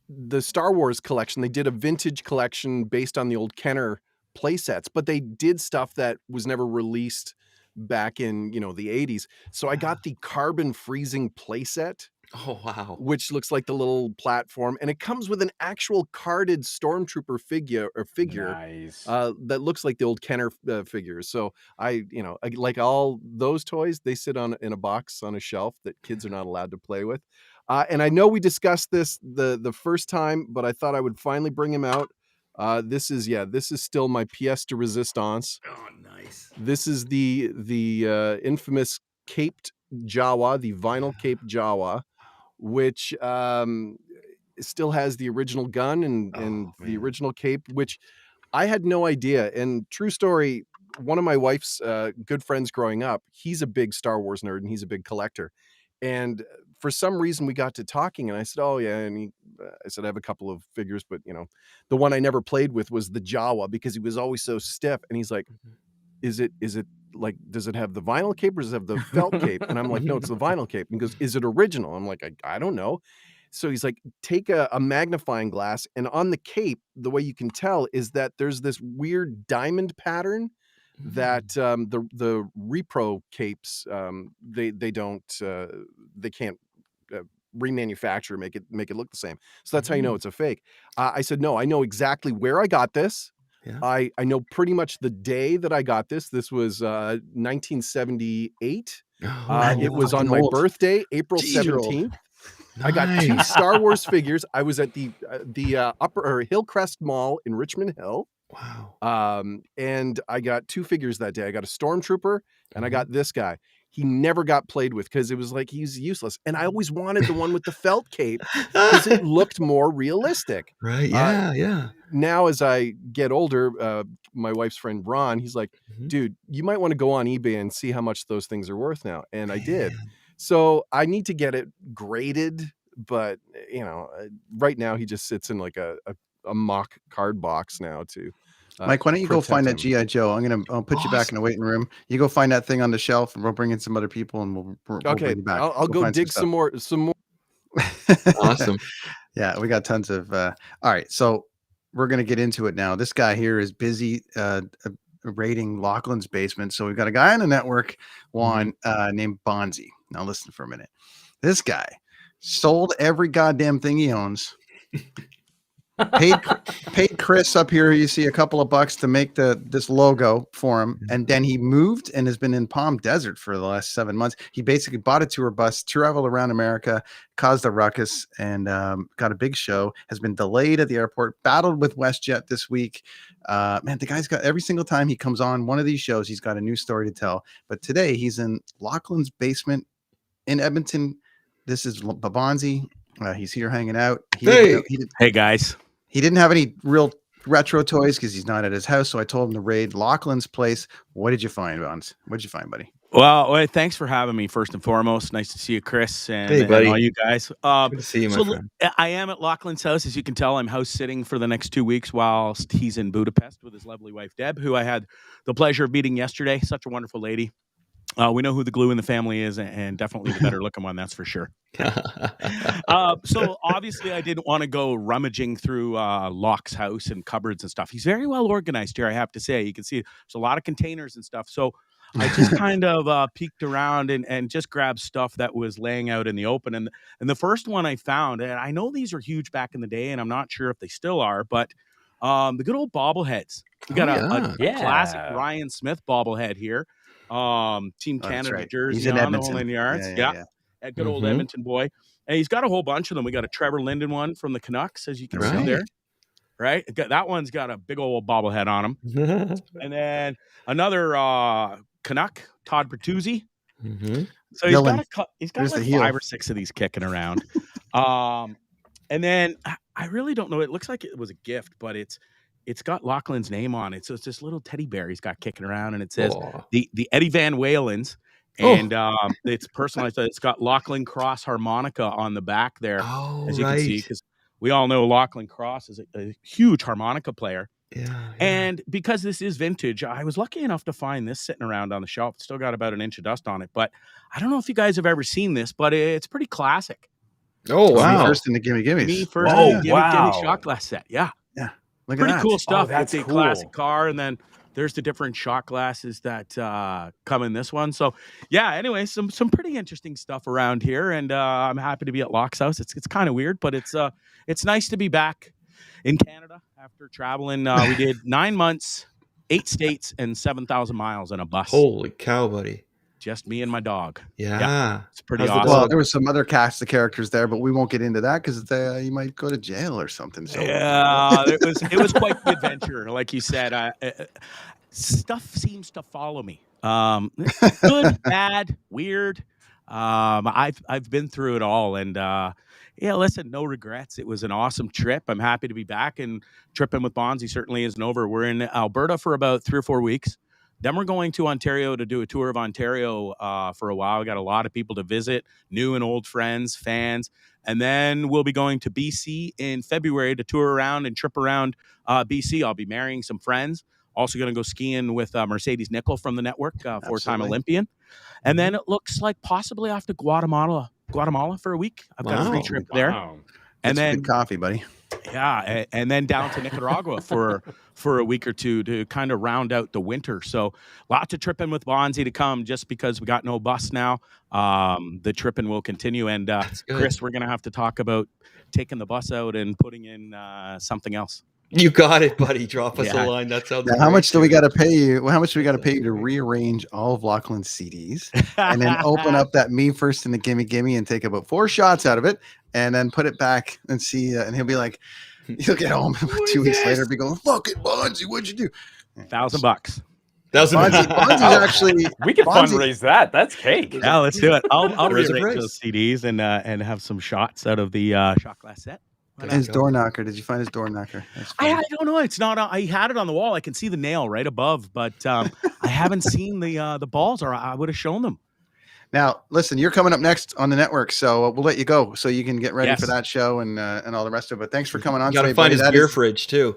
The Star Wars collection, they did a vintage collection based on the old Kenner play sets, but they did stuff that was never released back in, the 80s. So I got the carbon freezing play set. Oh, wow. Which looks like the little platform, and it comes with an actual carded stormtrooper figure nice. That looks like the old Kenner figures. So I like all those toys, they sit in a box on a shelf that kids are not allowed to play with. And I know we discussed this the first time, but I thought I would finally bring him out. This is still my pièce de résistance. Oh, nice. This is the infamous caped Jawa, the vinyl caped Jawa, which still has the original gun and the original cape, which I had no idea. And true story, one of my wife's good friends growing up, he's a big Star Wars nerd and he's a big collector. And for some reason we got to talking and I said, oh yeah. And I said, I have a couple of figures, but the one I never played with was the Jawa because he was always so stiff. And he's like, is it like, does it have the vinyl cape or does it have the felt cape? And I'm like, no, it's the vinyl cape. And he goes, is it original? I'm like, I don't know. So he's like, take a magnifying glass, and on the cape, the way you can tell is that there's this weird diamond pattern that the repro capes they can't remanufacture, make it look the same. So that's how you know it's a fake. I said, no, I know exactly where I got this. Yeah. I know pretty much the day that I got this. This was 1978. It was on my birthday, April 17th. Nice. I got 2 Star Wars figures. I was at the Upper Hillcrest Mall in Richmond Hill. Wow. And I got 2 figures that day. I got a Stormtrooper and I got this guy. He never got played with because it was like he's useless. And I always wanted the one with the felt cape because it looked more realistic. Right. Yeah. Yeah. Now, as I get older, my wife's friend Ron, he's like, dude, you might want to go on eBay and see how much those things are worth now. And I did. So I need to get it graded, but right now he just sits in like a mock card box now to. Mike, why don't you go find that G.I. Joe? I'll put you back in the waiting room. You go find that thing on the shelf, and we'll bring in some other people, and we'll bring you back. I'll go dig some more. Awesome. Yeah, we got tons of. All right, so we're gonna get into it now. This guy here is busy raiding Lachlan's basement. So we've got a guy on the network, Juan, named Bonzi. Now listen for a minute. This guy sold every goddamn thing he owns. Paid Chris up here. You see a couple of bucks to make this logo for him, and then he moved and has been in Palm Desert for the last 7 months. He basically bought a tour bus, traveled around America, caused a ruckus, and got a big show. Has been delayed at the airport. Battled with WestJet this week. Man, the guy's got every single time he comes on one of these shows, he's got a new story to tell. But today he's in Lachlan's basement in Edmonton. This is Bonzi. He's here hanging out. Hey guys. He didn't have any real retro toys because he's not at his house. So I told him to raid Lachlan's place. What did you find, Bonds? What did you find, buddy? Well, thanks for having me, first and foremost. Nice to see you, Chris, and all you guys. Good to see you, my friend. I am at Lachlan's house. As you can tell, I'm house sitting for the next 2 weeks whilst he's in Budapest with his lovely wife, Deb, who I had the pleasure of meeting yesterday. Such a wonderful lady. We know who the glue in the family is, and definitely the better looking one, that's for sure. So obviously I didn't want to go rummaging through Locke's house and cupboards and stuff. He's very well organized here, I have to say. You can see there's a lot of containers and stuff. So I just kind of peeked around and just grabbed stuff that was laying out in the open. And the first one I found, and I know these were huge back in the day, and I'm not sure if they still are, but the good old bobbleheads. We got a classic Ryan Smith bobblehead here. Team Canada jersey. He's in on Edmonton. the whole yards. Yeah. A good old Edmonton boy. And he's got a whole bunch of them. We got a Trevor Linden one from the Canucks, as you can see there. Right? That one's got a big old bobblehead on him. And then another Canuck, Todd Bertuzzi. So he's got like 5 or 6 of these kicking around. And then I really don't know. It looks like it was a gift, but it's got Lachlan's name on it. So it's this little teddy bear he's got kicking around, and it says the Eddie Van Walen's, and it's personalized. It's got Lachlan Cross harmonica on the back there, as you can see, because we all know Lachlan Cross is a huge harmonica player. And because this is vintage, I was lucky enough to find this sitting around on the shelf. It's still got about an inch of dust on it, but I don't know if you guys have ever seen this, but it's pretty classic. Oh, wow. Me first in the Gimme Gimmes. Me first in the Gimme shot glass set. Yeah. Look pretty at that. cool stuff. That's it's a cool. classic car, and then there's the different shot glasses that come in this one. So yeah, anyway, some pretty interesting stuff around here, and I'm happy to be at Locke's house. It's kind of weird, but it's nice to be back in Canada after traveling. We did 9 months, 8 states, and 7,000 miles in a bus. Holy cow, buddy. Just me and my dog. Yeah. It's pretty awesome. Well, there was some other cast of characters there, but we won't get into that because you might go to jail or something. So. Yeah, it was quite the adventure. Like you said, stuff seems to follow me. Good, bad, weird. I've been through it all, and listen, no regrets. It was an awesome trip. I'm happy to be back, and tripping with Bonzi certainly isn't over. We're in Alberta for about 3 or 4 weeks. Then we're going to Ontario to do a tour of Ontario for a while. We got a lot of people to visit, new and old friends, fans. And then we'll be going to BC in February to tour around and trip around BC. I'll be marrying some friends. Also going to go skiing with Mercedes Nickel from the network, four-time Olympian. And then it looks like possibly off to Guatemala for a week. I've got a free trip there. And then good coffee, buddy. Yeah, and then down to Nicaragua for a week or two to kind of round out the winter. So lots of tripping with Bonzi to come just because we got no bus now. The tripping will continue. And Chris, we're going to have to talk about taking the bus out and putting in something else. You got it, buddy. Drop us a line. That sounds now, how much do we got to pay you? Well, how much do we got to pay you to rearrange all of Lachlan's CDs and then open up that Me First and the Gimme Gimme and take about 4 shots out of it and then put it back and see? And he'll be like, he'll get home 2 weeks later and be going, "Fuck it, Bonzi, what'd you do?" $1,000. Bonzi's actually. We can fundraise that. That's cake. Yeah, let's do it. I'll rearrange those CDs and have some shots out of the shot glass set. His door knocker. Did you find his door knocker? I don't know. It's not. I had it on the wall. I can see the nail right above, but I haven't seen the balls, or I would have shown them. Now, listen, you're coming up next on the network, so we'll let you go so you can get ready for that show and all the rest of it. But thanks for coming on. You got to find his beer fridge too.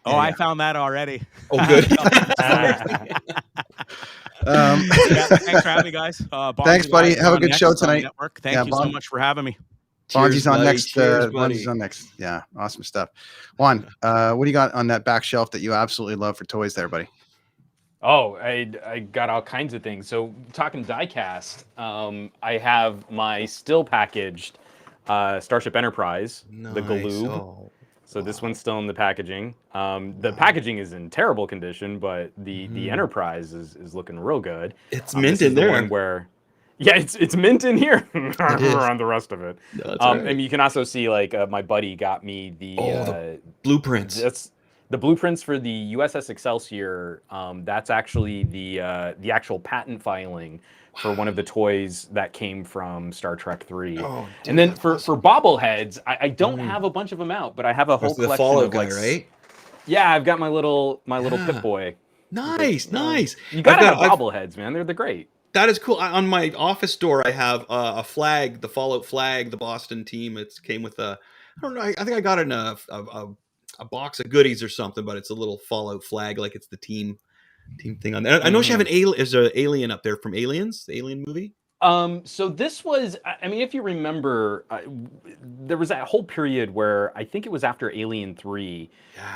Oh, yeah. I found that already. Oh, good. Thanks for having me, guys. Thanks, buddy. Have a good show tonight. Thank you so much for having me. Bonzi's on next. Bonzi's on next. Yeah, awesome stuff. Juan, what do you got on that back shelf that you absolutely love for toys there, buddy? Oh, I got all kinds of things. So talking diecast, I have my still packaged Starship Enterprise, the Galoob. So this one's still in the packaging. The packaging is in terrible condition, but the Enterprise is looking real good. It's mint in there. One where, yeah, it's mint in here on the rest of it. No, right. And you can also see like my buddy got me the blueprints. That's the blueprints for the USS Excelsior. That's actually the actual patent filing for one of the toys that came from Star Trek 3. Oh, dude, and then for bobbleheads, I don't have a bunch of them out, but I have a whole collection Fallout of like, guy, right? Yeah, I've got my little Pip Boy. Nice. You gotta have bobbleheads, man. They're great. That is cool. On my office door, I have a flag, the Fallout flag, the Boston team. It came with I don't know. I think I got it in a box of goodies or something, but it's a little Fallout flag, like it's the team thing on there. I know you have is an alien up there from Aliens, the Alien movie. So this was, I mean, if you remember, there was that whole period where I think it was after Alien 3,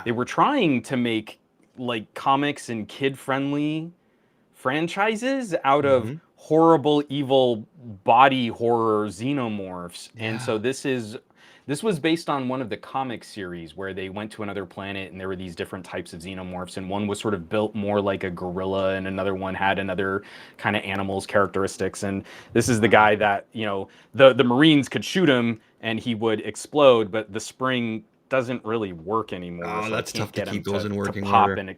they were trying to make like comics and kid-friendly franchises out of horrible, evil body horror xenomorphs. And so this was based on one of the comic series where they went to another planet and there were these different types of xenomorphs, and one was sort of built more like a gorilla and another one had another kind of animal's characteristics. And this is the guy that, you know, the Marines could shoot him and he would explode, but the spring doesn't really work anymore. Oh, so that's tough to keep those in working pop order. and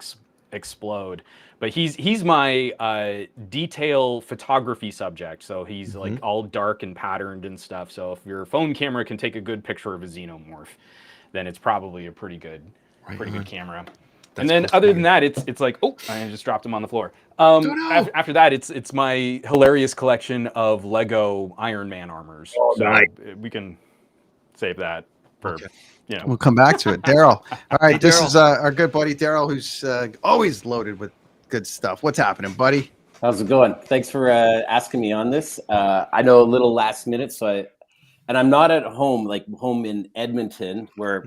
explode. But he's my detail photography subject. So he's like all dark and patterned and stuff. So if your phone camera can take a good picture of a xenomorph, then it's probably a pretty good camera. And then other than that, it's like, oh, I just dropped him on the floor. After that, it's my hilarious collection of Lego Iron Man armors. We can save that for. You know. We'll come back to it. Daryl. All right, this is our good buddy Daryl, who's always loaded with good stuff. What's happening, buddy? How's it going? Thanks for asking me on this. I know a little last minute, and I'm not at home, like home in Edmonton, where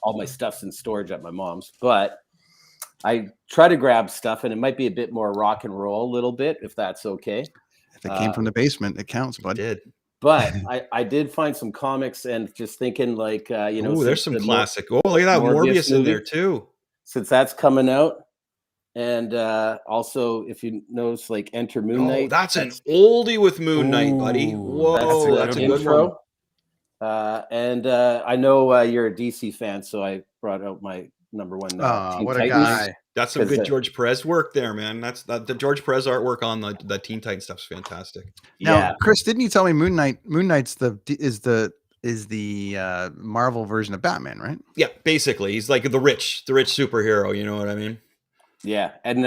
all my stuff's in storage at my mom's, but I try to grab stuff, and it might be a bit more rock and roll a little bit, if that's okay. If it came from the basement, it counts, bud. But I did find some comics and just thinking like, you know. Oh, there's some classic. Oh, look at that. Morbius in there too. Since that's coming out. And also, if you notice, like Enter Moon Knight. That's an oldie with Moon Knight, buddy. Whoa, that's a good one. And I know you're a DC fan, so I brought out my number one. What Titans. a guy. That's some good George Perez work there, man. That's the George Perez artwork on the Teen Titan stuff's fantastic. Now, Chris, didn't you tell me Moon Knight's is the Marvel version of Batman, right? Yeah, basically, he's like the rich superhero. You know what I mean? Yeah, and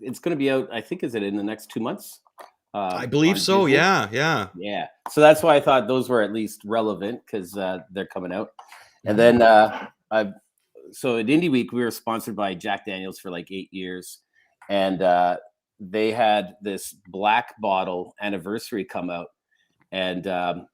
it's going to be out. I think is it in the next 2 months? I believe so. Disney? Yeah. So that's why I thought those were at least relevant because they're coming out. And then so at Indie Week we were sponsored by Jack Daniels for like 8 years, and they had this black bottle anniversary come out, and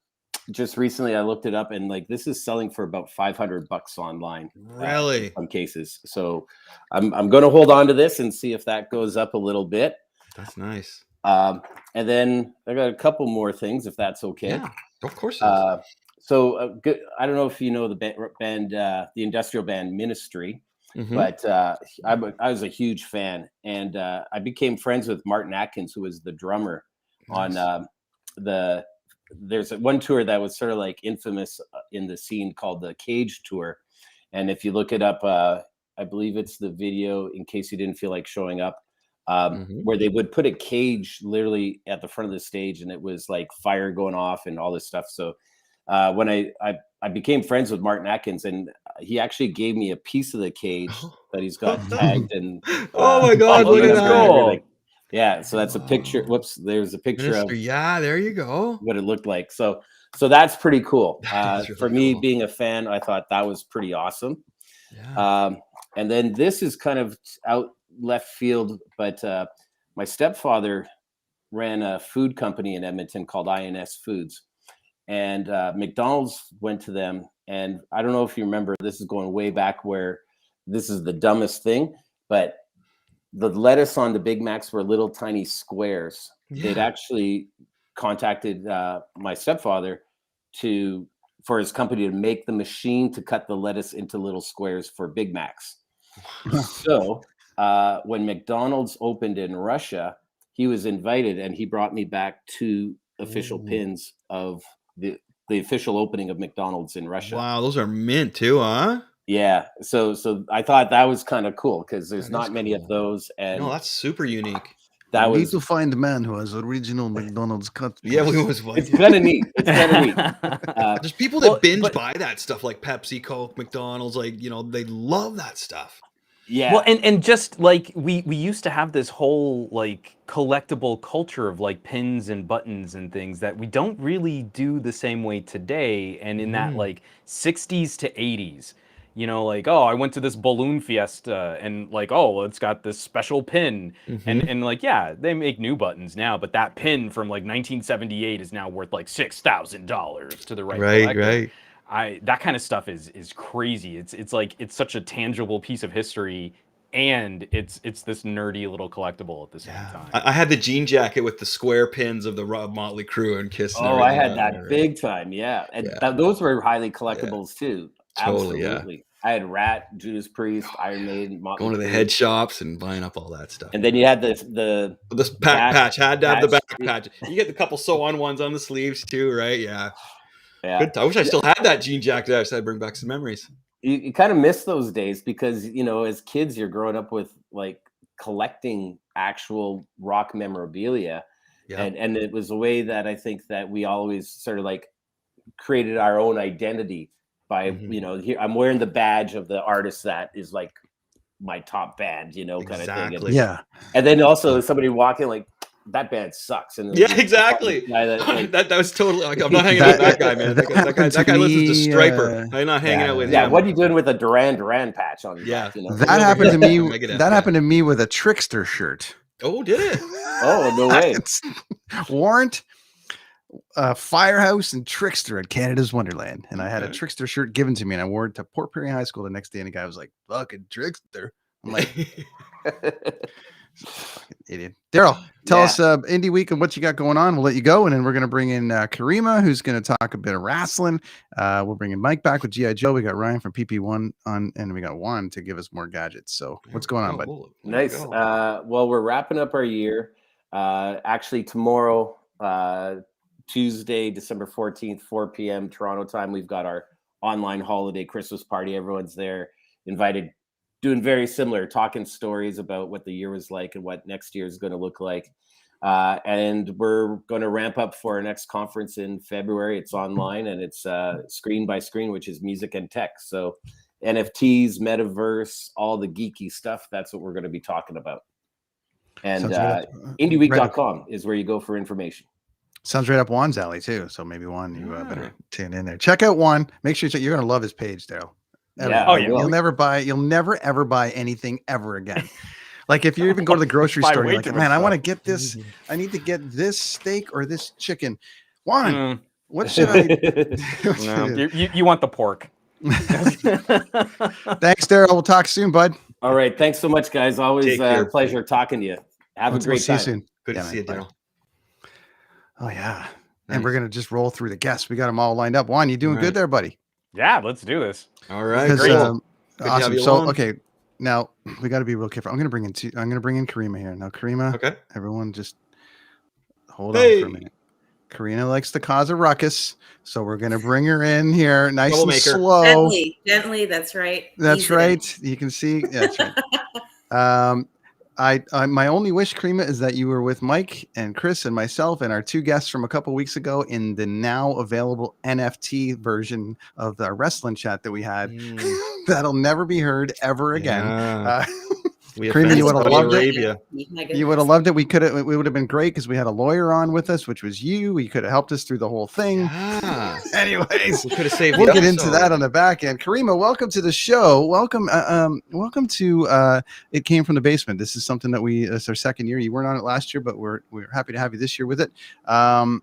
just recently I looked it up, and like this is selling for about $500 online. Really? In some cases. So I'm going to hold on to this and see if that goes up a little bit. That's nice. And then I got a couple more things, if that's okay. Yeah, of course. So good. I don't know if you know the band, the industrial band Ministry, but I was a huge fan, and I became friends with Martin Atkins, who was the drummer on there's one tour that was sort of like infamous in the scene called the Cage Tour. And if you look it up, I believe it's the video, in case you didn't feel like showing up, where they would put a cage literally at the front of the stage, and it was like fire going off and all this stuff. So when I became friends with Martin Atkins, and he actually gave me a piece of the cage that he's got tagged. And oh my God, look at that. Yeah, so that's a picture. Whoops, there's a picture of. Yeah, there you go. What it looked like. So that's pretty cool. Really for me, being a fan, I thought that was pretty awesome. Yeah. And then this is kind of out left field, but my stepfather ran a food company in Edmonton called INS Foods, and McDonald's went to them. And I don't know if you remember, this is going way back where this is the dumbest thing, but the lettuce on the Big Macs were little tiny squares. Yeah. They'd actually contacted my stepfather for his company to make the machine to cut the lettuce into little squares for Big Macs. So when McDonald's opened in Russia, he was invited, and he brought me back 2 official pins of the official opening of McDonald's in Russia. Wow, those are mint too, huh? Yeah, so I thought that was kind of cool because there's not many of those, and no, that's super unique. That need to find a man who has original McDonald's cut. Yeah, we was. It's kind of neat. It's kind of neat. There's people that binge buy that stuff, like Pepsi, Coke, McDonald's. Like they love that stuff. Yeah. Well, and just like we used to have this whole like collectible culture of like pins and buttons and things that we don't really do the same way today. And in that like 60s to 80s. Like, oh, I went to this balloon fiesta and like, oh, it's got this special pin. And like, yeah, they make new buttons now, but that pin from like 1978 is now worth like $6,000 to the right collector. Right. That kind of stuff is crazy. It's like, it's such a tangible piece of history, and it's this nerdy little collectible at the same time. I had the jean jacket with the square pins of the Motley Crue and Kiss. Oh, I had that big time. Yeah. And those were highly collectibles too. Totally, absolutely. Yeah. I had Rat, Judas Priest, Iron Maiden, Motley going to the head shops and buying up all that stuff. And then you had the patch. Had to have the back patch. You get the couple sew-on ones on the sleeves too, right? Yeah. Good. I wish I still had that jean jacket. I said, bring back some memories. You kind of miss those days because as kids you're growing up with like collecting actual rock memorabilia, and it was a way that I think that we always sort of like created our own identity. By here I'm wearing the badge of the artist that is like my top band, kind of thing. And, and then also somebody walking like that band sucks. And exactly. That was totally like I'm not hanging out with that guy, man. That guy listens to Striper. I'm not hanging out with him. Yeah, what are you doing with a Duran patch on? That happened to me. That happened to me with a Trickster shirt. Oh, did it? Oh, no way. Warrant. Firehouse and Trickster at Canada's Wonderland, and I had a Trickster shirt given to me, and I wore it to Port Perry High School the next day, and the guy was like, "Fucking Trickster!" I'm like, "Fucking idiot." Daryl, tell us Indie Week and what you got going on. We'll let you go, and then we're gonna bring in Karima, who's gonna talk a bit of wrestling. We'll bring in Mike back with GI Joe. We got Ryan from PP1 on, and we got Juan to give us more gadgets. So, what's going on, bud? Nice. Well, we're wrapping up our year. Actually, tomorrow. Tuesday, December 14th, 4 p.m. Toronto time. We've got our online holiday Christmas party. Everyone's there, invited, doing very similar, talking stories about what the year was like and what next year is going to look like. And we're going to ramp up for our next conference in February. It's online and it's screen by screen, which is music and tech. So NFTs, metaverse, all the geeky stuff. That's what we're going to be talking about. And indieweek.com is where you go for information. Sounds right up Juan's alley too. So maybe Juan, you better tune in there. Check out Juan. Make sure you're going to love his page, Daryl. Yeah. You'll never ever buy anything ever again. Like if you even go to the grocery store, you're like, man, I want to get this. I need to get this steak or this chicken. Juan, what should I? You want the pork. Thanks, Daryl. We'll talk soon, bud. All right. Thanks so much, guys. Always a pleasure talking to you. Have a great time. See you soon. Good to see you, Daryl. Oh, yeah. Nice. And we're going to just roll through the guests. We got them all lined up. Juan, you doing good there, buddy? Yeah, let's do this. All right. Awesome. So, okay. Now, we got to be real careful. I'm going to bring in Karima here. Now, Karima, everyone just hold on for a minute. Karina likes to cause a ruckus, so we're going to bring her in here nice and slow. Gently, that's right. That's right. You can see. That's right. I my only wish, Karima, is that you were with Mike and Chris and myself and our two guests from a couple weeks ago in the now available NFT version of the wrestling chat that we had. That'll never be heard ever again. Karima, you would have loved it. You would have loved it. It would have been great because we had a lawyer on with us, which was you. He could have helped us through the whole thing. Anyways, we could have saved. We'll get into that on the back end. Karima, welcome to the show. Welcome to It Came from the Basement. This is something that it's our second year. You weren't on it last year, but we're happy to have you this year with it. And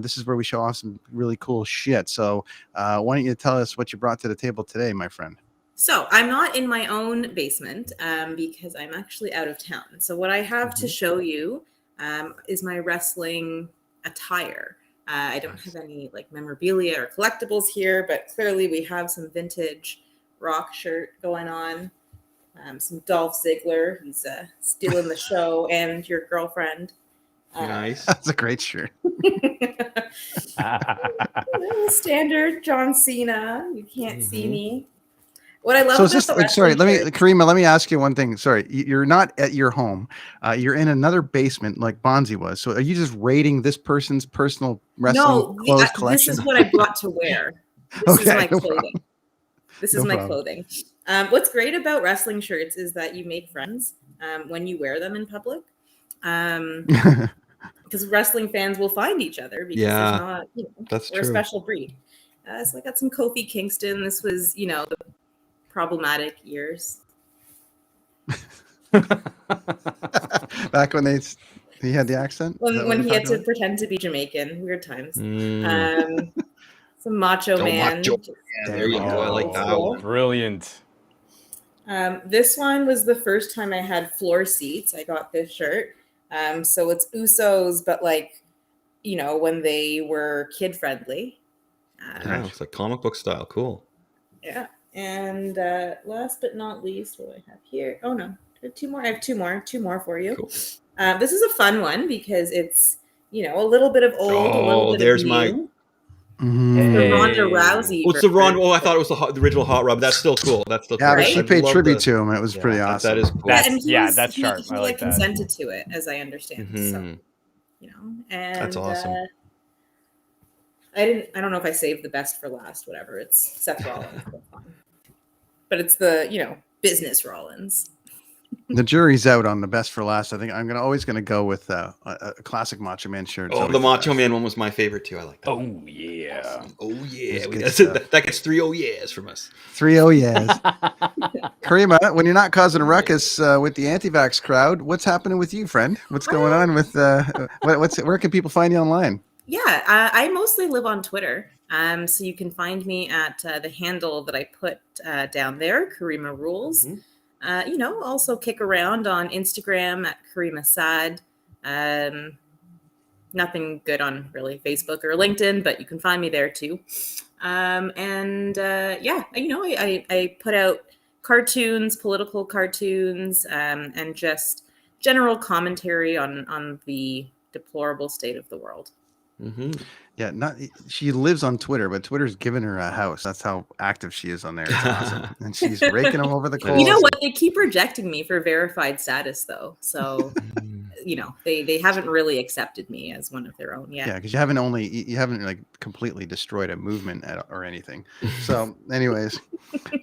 this is where we show off some really cool shit. So why don't you tell us what you brought to the table today, my friend? So I'm not in my own basement because I'm actually out of town. So what I have to show you is my wrestling attire. I don't have any like memorabilia or collectibles here, but clearly we have some vintage Rock shirt going on. Some Dolph Ziggler. He's stealing the show, and your girlfriend. Nice. That's a great shirt. Standard John Cena. You can't see me. What I love so about is this, sorry, Karima, let me ask you one thing. Sorry, you're not at your home. You're in another basement like Bonzi was. So are you just raiding this person's personal wrestling clothes collection? This is what I brought to wear. This is my clothing. This is my clothing. What's great about wrestling shirts is that you make friends when you wear them in public. Because wrestling fans will find each other because there's not, we're a special breed. So I got some Kofi Kingston. This was, the problematic years. Back when he had the accent? When he had to pretend to be Jamaican. Weird times. Some Macho Man. There you go. I like that one. Brilliant. This one was the first time I had floor seats. I got this shirt. So it's Usos, but when they were kid friendly. It's like comic book style. Cool. Yeah. And last but not least, what do I have here? Oh no, two more. I have two more for you. Cool. This is a fun one because it's a little bit of old, a little bit of new. It's the Ronda Rousey. What's the Ronda? Oh, I thought it was the original Hot Rod. That's still cool. That's still cool. Yeah, she paid tribute to him. It was pretty awesome. That is cool. That's sharp. He I like that. consented to it, as I understand. So, and that's awesome. I don't know if I saved the best for last. Whatever. It's Seth Rollins, but it's the business Rollins. The jury's out on the best for last. I think I'm always gonna go with a classic Macho Man shirt. Oh, the Macho Man one was my favorite too. I like that. Oh yeah. Awesome. Oh yeah. That gets 3 oh yeahs from us. 3 oh yeahs. Karima, when you're not causing a ruckus with the anti-vax crowd, what's happening with you, friend? What's going on with where can people find you online? Yeah, I mostly live on Twitter. So you can find me at the handle that I put down there, Karima Rules. Also kick around on Instagram at Karima Sad. Nothing good on really Facebook or LinkedIn, but you can find me there too. I put out cartoons, political cartoons, and just general commentary on the deplorable state of the world. Yeah, she lives on Twitter, but Twitter's given her a house. That's how active she is on there. It's awesome. And she's raking them over the coals. You know what? They keep rejecting me for verified status, though. So they haven't really accepted me as one of their own yet. Yeah, because you haven't like completely destroyed a movement or anything. So, anyways,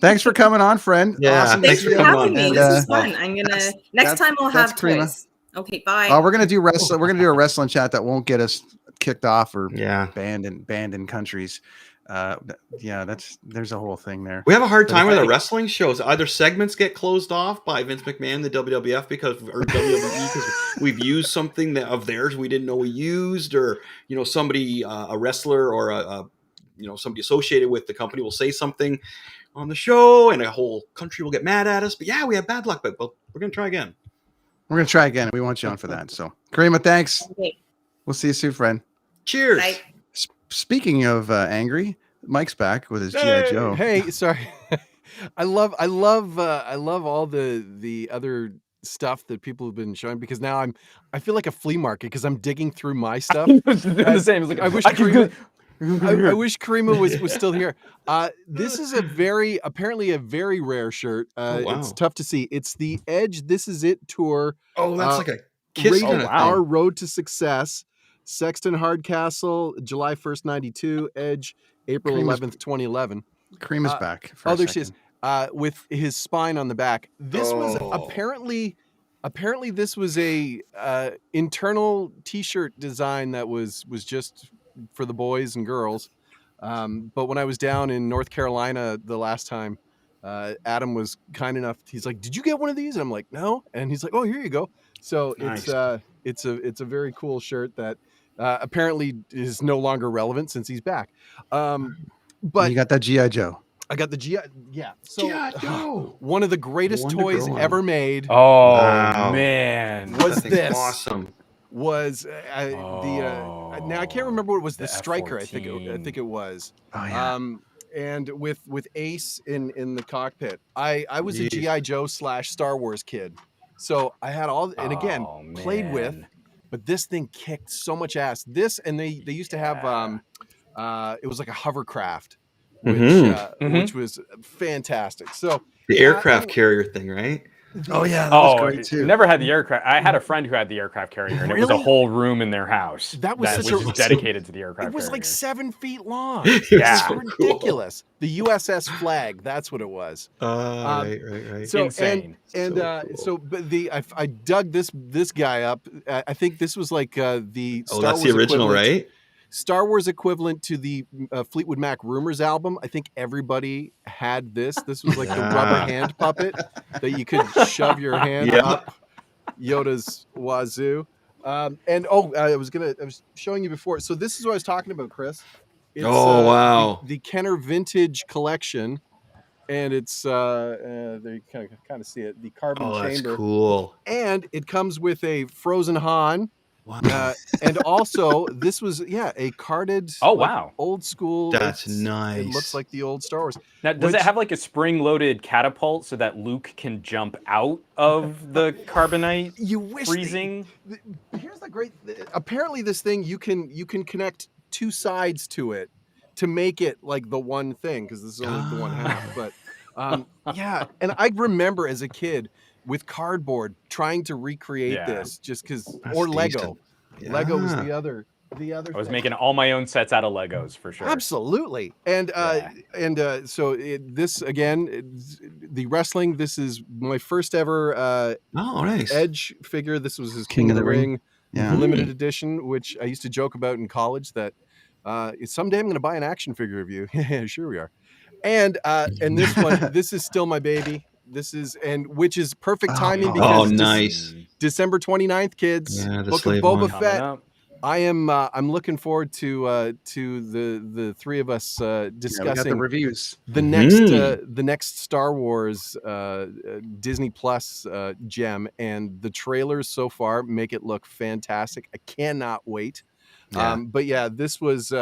thanks for coming on, friend. Yeah, awesome. Thanks for having me. And, This was fun. I'm gonna next time I'll have Karima. toys. Okay, bye. Oh, we're gonna do wrestling. We're gonna do a wrestling chat that won't get us kicked off or Yeah. banned in countries. There's a whole thing there. We have a hard time with our wrestling shows. Either segments get closed off by Vince McMahon, the WWF, or WWE because we've used something of theirs we didn't know we used, or somebody, a wrestler or a somebody associated with the company will say something on the show, and a whole country will get mad at us. But yeah, we have bad luck. But we're gonna try again. We're gonna try again. We want you on for that. So, Karima, thanks. Okay. We'll see you soon, friend. Cheers. Bye. Speaking of angry, Mike's back with his G.I. Joe. Hey, sorry. I love all the other stuff that people have been showing, because now I feel like a flea market because I'm digging through my stuff. The same. It's like, I wish Karima was still here. This is apparently a very rare shirt. Wow. It's tough to see. It's the Edge This Is It tour. Oh, that's like a kiss. Our Road to Success. Sexton Hardcastle, July 1st, 92. Edge, April 11th, 2011. Karima's back. There she is. With his spine on the back. This was apparently this was a internal T-shirt design that was just for the boys and girls. But when I was down in North Carolina the last time, Adam was kind enough. He's like, "Did you get one of these?" And I'm like, "No." And he's like, "Oh, here you go." So nice. it's a very cool shirt that apparently is no longer relevant since he's back. But you got that G.I. Joe. I got the G.I. Yeah. So G.I. Joe. One of the greatest toys ever made. Oh wow. Man, was this awesome? Was now I can't remember what it was. The Striker, F-14. I think it was. Oh yeah. And with Ace in the cockpit. I was a G.I. Joe / Star Wars kid, so I had all and again played with. But this thing kicked so much ass. This, and they used to have it was like a hovercraft, which was fantastic. So the aircraft carrier thing, right? Oh yeah, that was great too. Never had the aircraft. I had a friend who had the aircraft carrier, and it was a whole room in their house that was dedicated to the aircraft. It was carrier. like 7 feet long. Yeah, it was ridiculous. Cool. The USS Flag, that's what it was. Right. So insane. I dug this guy up. I think this was like the Star that's Wars the original, right? Star Wars equivalent to the Fleetwood Mac Rumors album. I think everybody had this. This was like the rubber hand puppet that you could shove your hand up Yoda's wazoo. I was showing you before. So this is what I was talking about, Chris. It's, wow. The Kenner Vintage Collection. And it's there you kind of see it. The carbon chamber. That's cool. And it comes with a frozen Han. Wow. And also this was a carded old school. That's nice. It looks like the old Star Wars. Now does it have like a spring-loaded catapult so that Luke can jump out of the carbonite freezing? Here's the great apparently this thing you can connect two sides to it to make it like the one thing, because this is only the one half. But and I remember as a kid with cardboard trying to recreate this just because, or Lego. Yeah. Lego was the other I was making all my own sets out of Legos for sure. Absolutely. And so this again, the wrestling, this is my first ever nice Edge figure. This was his King of the Ring limited edition, which I used to joke about in college that someday I'm going to buy an action figure of you. Yeah, sure we are. And this one, this is still my baby. This is which is perfect timing because nice. December 29th, kids. Yeah, Book of Boba Fett. I'm looking forward to the three of us discussing the reviews. The next Star Wars Disney Plus gem, and the trailers so far make it look fantastic. I cannot wait. Yeah. This was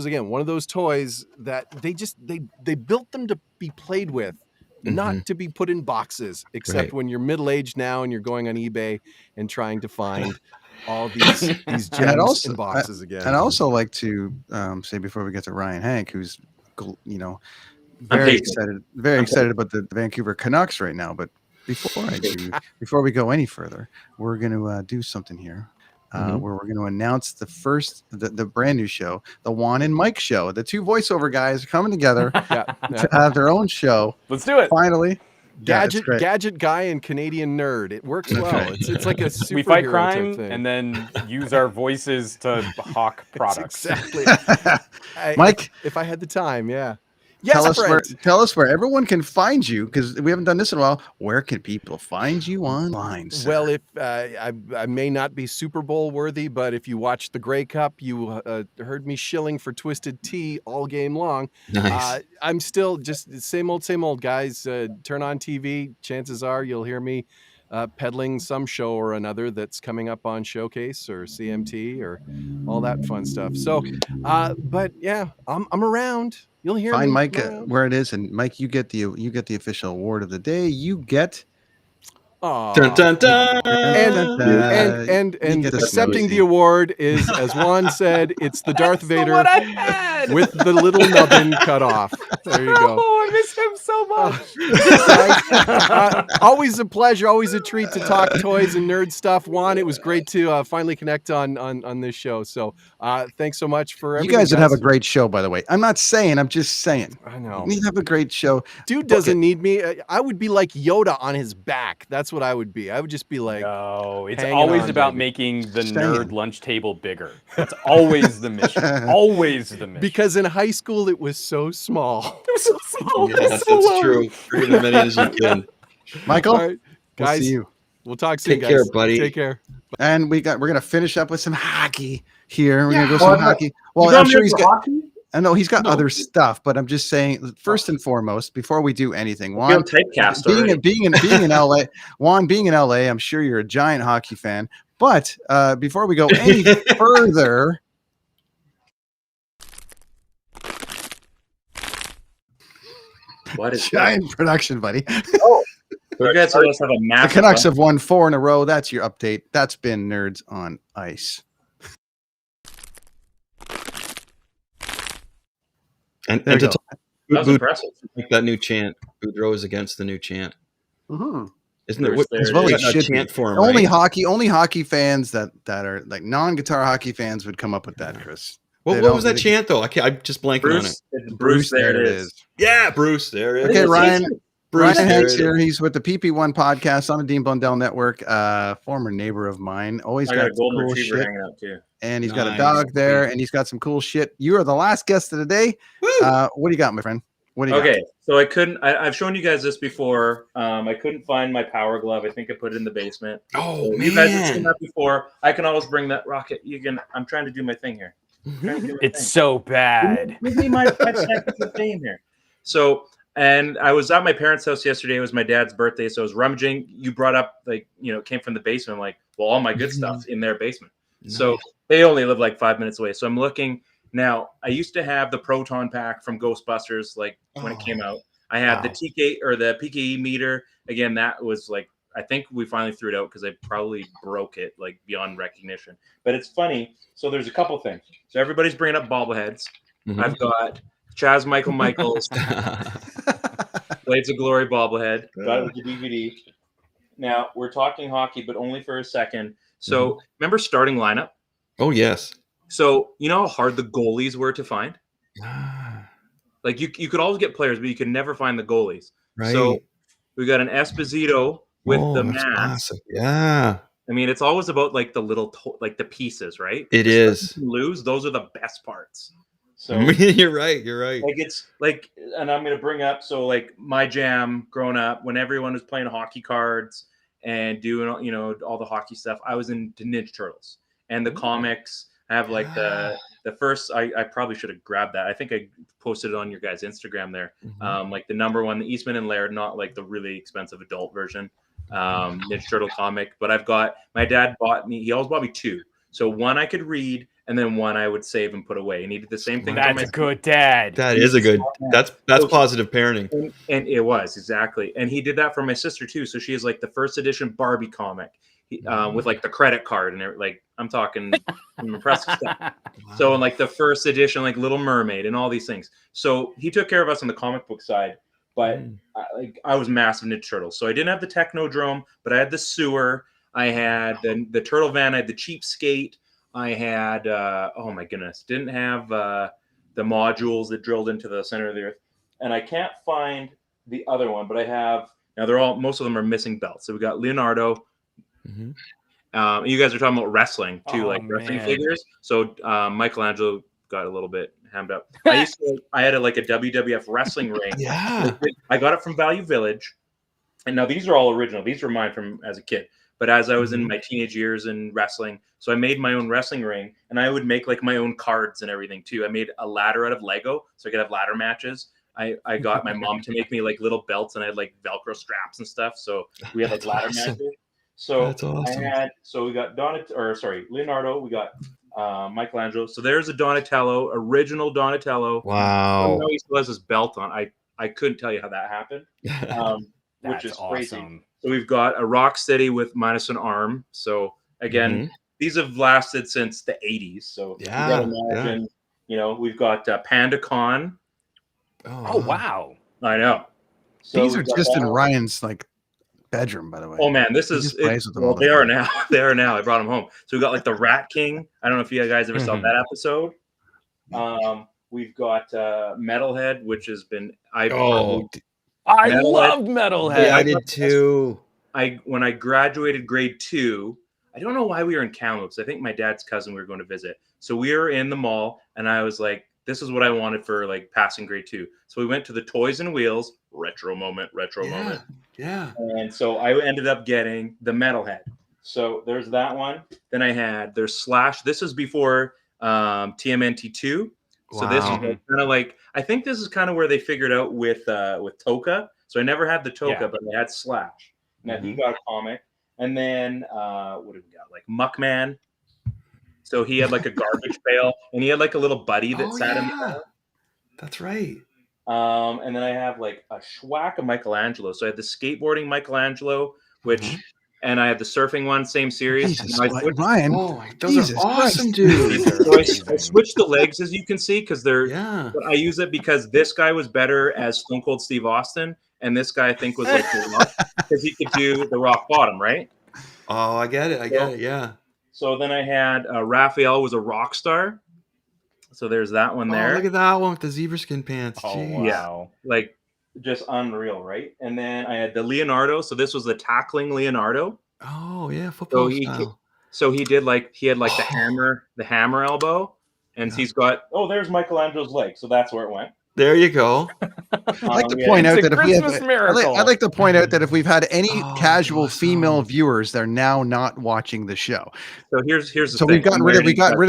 again one of those toys that they built them to be played with, not to be put in boxes, except when you're middle-aged now and you're going on eBay and trying to find all these gems in boxes again. And I also like to say before we get to Ryan Hank, who's very excited about the Vancouver Canucks right now, but before we go any further, we're going to do something here. Where we're going to announce the brand new show, the Juan and Mike show. The two voiceover guys are coming together to have their own show. Let's do it. Finally. Gadget Guy and Canadian Nerd. It works well. It's like a superhero we fight type crime thing. and then use our voices to hawk products. Exactly. Mike, if I had the time, yeah. Yes, tell us where everyone can find you, because we haven't done this in a while. Where can people find you online, sir? Well, if I may not be Super Bowl worthy, but if you watched the Grey Cup, you heard me shilling for Twisted Tea all game long. Nice. I'm still just the same old guys. Turn on TV. Chances are you'll hear me peddling some show or another that's coming up on Showcase or CMT or all that fun stuff. So, but yeah, I'm around. You'll hear Find me Mike where it is, and Mike, you get the official award of the day. You get Dun, dun, dun. And accepting the award is, as Juan said, it's the Darth Vader with the little nubbin cut off. There you go. Oh, I miss him so much. Always a pleasure, always a treat to talk toys and nerd stuff. Juan, it was great to finally connect on this show. So thanks so much for everything. You guys would have a great show, by the way. I'm not saying, I'm just saying. I know. You'd have a great show. Dude doesn't need me. I would be like Yoda on his back. That's what I would be. I would just be like, no, it's always about making the nerd lunch table bigger. That's always the mission. Always the mission. Because in high school, it was so small. It was so small. Yes, that's true. Bring as many as you can. Michael, all right, guys, we'll see you. We'll talk soon, Take guys. care, buddy. Take care. And we're gonna finish up with some hockey here. We're gonna go some hockey. Well, I'm sure he's got. Hockey? I know he's got other stuff, but I'm just saying, first and foremost, before we do anything, Juan, being in LA, Juan, being in LA, I'm sure you're a giant hockey fan. But before we go any further, what is giant production, buddy? Oh, you guys must have a massive. The Canucks have won 4 in a row. That's your update. That's been Nerds on Ice. And that's impressive. Like that new chant. Boudreaux is against the new chant. Mm-hmm. Isn't it? As well, he should chant be. for him, Only right? hockey fans that are like non-guitar hockey fans would come up with that, Chris. What was that chant though? I'm just blanking on it. Bruce, there it is. Yeah, Bruce, there it is. Okay, Ryan. Bruce Ryan Hanks here. He's with the PP1 podcast on the Dean Blundell Network. Former neighbor of mine. Always got a golden cool retriever shit. hanging out too. And he's got a dog there, and he's got some cool shit. You are the last guest of the day. What do you got, my friend? What do you got? So I couldn't. I've shown you guys this before. I couldn't find my power glove. I think I put it in the basement. Oh man, you guys have seen that before. I can always bring that rocket. You can. I'm trying to do my thing here. It's so bad. Give me my 5 seconds of fame here. So. And I was at my parents' house yesterday. It was my dad's birthday, so I was rummaging. You brought up, like, it came from the basement. I'm like, well, all my good stuff's in their basement. Nice. So they only live like 5 minutes away. So I'm looking now. I used to have the Proton pack from Ghostbusters, like when it came out. I had the TK or the PKE meter. Again, that was like, I think we finally threw it out because I probably broke it like beyond recognition. But it's funny. So there's a couple things. So everybody's bringing up bobbleheads. I've got Chaz Michaels Blades of Glory bobblehead. Got it with the DVD. Now we're talking hockey, but only for a second. So remember starting lineup? Oh yes. So you know how hard the goalies were to find? Like you could always get players, but you could never find the goalies. Right. So we got an Esposito with the mask. Awesome. Yeah. I mean, it's always about like the little like the pieces, right? It is. Lose. Those are the best parts. So you're right. Like it's like, and I'm gonna bring up like my jam growing up when everyone was playing hockey cards and doing all the hockey stuff. I was into Ninja Turtles and the comics. I have like the first. I probably should have grabbed that. I think I posted it on your guys' Instagram there. Like the number one, the Eastman and Laird, not like the really expensive adult version. Ninja Turtle comic, but I've got my dad bought me. He always bought me 2. So one I could read, and then one I would save and put away. And he did the same thing. That's a good dad. That is a good. That's positive parenting. And it was exactly. And he did that for my sister too. So she has like the first edition Barbie comic with like the credit card and like I'm talking impressive stuff. Wow. So and like the first edition like Little Mermaid and all these things. So he took care of us on the comic book side. But I was massive Ninja Turtles. So I didn't have the Technodrome, but I had the sewer. I had the Turtle Van. I had the Cheapskate. I had, oh my goodness, didn't have the modules that drilled into the center of the earth. And I can't find the other one, but I have, now most of them are missing belts. So we got Leonardo. You guys are talking about wrestling too, wrestling figures. So Michelangelo got a little bit hammed up. I had a WWF wrestling ring. Yeah. I got it from Value Village. And now these are all original. These were mine from as a kid. But as I was in my teenage years in wrestling, so I made my own wrestling ring, and I would make my own cards and everything too. I made a ladder out of Lego, so I could have ladder matches. I got my mom to make me little belts, and I had Velcro straps and stuff. So we had ladder matches. So that's awesome. We got Leonardo. We got Michelangelo. So there's a Donatello, original Donatello. Wow. He still has his belt on. I couldn't tell you how that happened, which is crazy. Awesome. So we've got a Rocksteady with minus an arm. So again, these have lasted since the 80s. So you gotta imagine, we've got PandaCon. Oh wow! I know. So these are just in Ryan's bedroom, by the way. Oh man, this is. They are now. They are now. I brought them home. So we got the Rat King. I don't know if you guys ever saw that episode. We've got Metalhead, which has been. I loved Metalhead. Yeah, I did too. When I graduated grade 2, I don't know why we were in Kamloops. I think my dad's cousin we were going to visit. So we were in the mall, and I was like, "This is what I wanted for passing grade 2." So we went to the Toys and Wheels retro moment. Yeah. And so I ended up getting the Metalhead. So there's that one. Then there's Slash. This is before TMNT2. So this is kind of I think this is kind of where they figured out with Toka. So I never had the Toka, but I had Slash. Now he got a comic. And then what did we got? Muckman. So he had a garbage pail, and he had a little buddy that sat in there. That's right. And then I have a schwack of Michelangelo. So I had the skateboarding Michelangelo, which, and I have the surfing one, same series. Jesus, Ryan. Oh, those are awesome, dude. So I switched the legs, as you can see, because they're. Yeah. But I use it because this guy was better as Stone Cold Steve Austin, and this guy I think was because he could do the rock bottom, right? Oh, I get it. Yeah. So then I had Raphael was a rock star. So there's that one there. Oh, look at that one with the zebra skin pants. Oh, Jeez. wow. Yeah. Just unreal, right? And then I had the Leonardo. So this was the tackling Leonardo. Oh, yeah, football style. So he did he had the hammer elbow, and he's got there's Michelangelo's leg. So that's where it went. There you go. I'd like to point out that I'd like to point out that if we've had any casual female viewers, they're now not watching the show. So here's the so thing. we got rid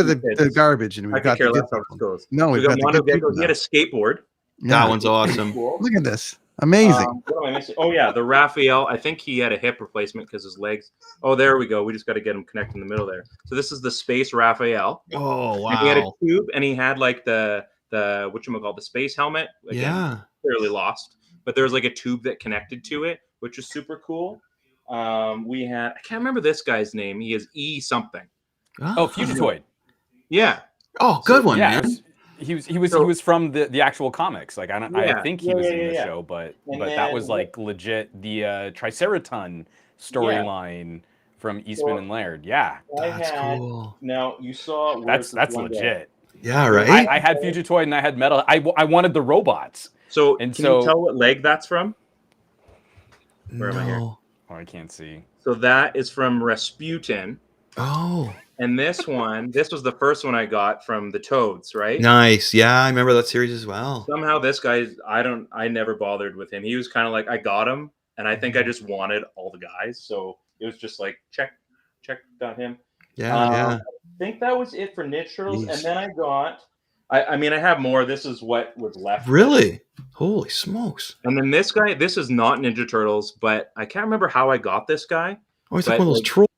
of the garbage, and we've got the good no, we got Mondo Gecko. He had a skateboard. That one's awesome. Cool. Look at this. Amazing. What am I missing? Oh yeah, the Raphael. I think he had a hip replacement because his legs. Oh, there we go. We just got to get him connected in the middle there. So this is the Space Raphael. Oh wow. And he had a tube, and he had the whatchamacallit, the space helmet. Again, clearly lost, but there's a tube that connected to it, which is super cool. We had, I can't remember this guy's name. He is E something. Oh, Fugitoid. Yeah. Oh, good one, man. He was from the actual comics. I think he was in the show, but that was legit the Triceraton storyline from Eastman and Laird. Yeah, that's cool. Now you saw that's legit. Yeah, right. I had Fugitoid and I had Metal. I wanted the robots. So can you tell what leg that's from? Where am I here? Oh, I can't see. So that is from Rasputin. Oh. And this was the first one I got from the Toads, right? Nice. Yeah, I remember that series as well. Somehow this guy, I never bothered with him. He was kind of I got him, and I think I just wanted all the guys. So it was just check, got him. Yeah. I think that was it for Ninja Turtles. And then I got, I have more. This is what was left. Really? Holy smokes. And then this guy, this is not Ninja Turtles, but I can't remember how I got this guy. Oh, he's one of those trolls.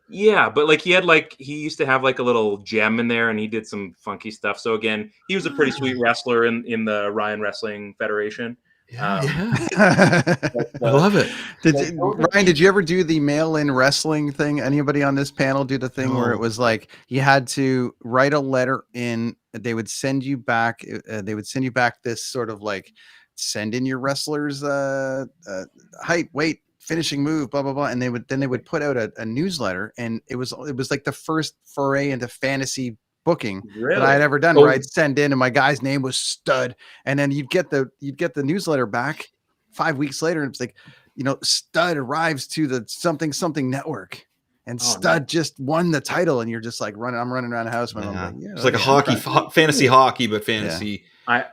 Yeah, but he had he used to have a little gem in there, and he did some funky stuff. So again, he was a pretty sweet wrestler in the Ryan Wrestling Federation. I love it. Ryan, did you ever do the mail-in wrestling thing? Anybody on this panel do the thing where it was like you had to write a letter in? They would send you back. They would send you back this sort of like send in your wrestlers' height, weight, finishing move, blah blah blah, and they would put out a newsletter, and it was like the first foray into fantasy booking that I had ever done, where I'd send in and my guy's name was Stud, and then you'd get the newsletter back 5 weeks later, and it's like, Stud arrives to the something network, and Stud just won the title, and you're just like I'm running around the house, man. I'm like, it's like a fantasy hockey, but fantasy. I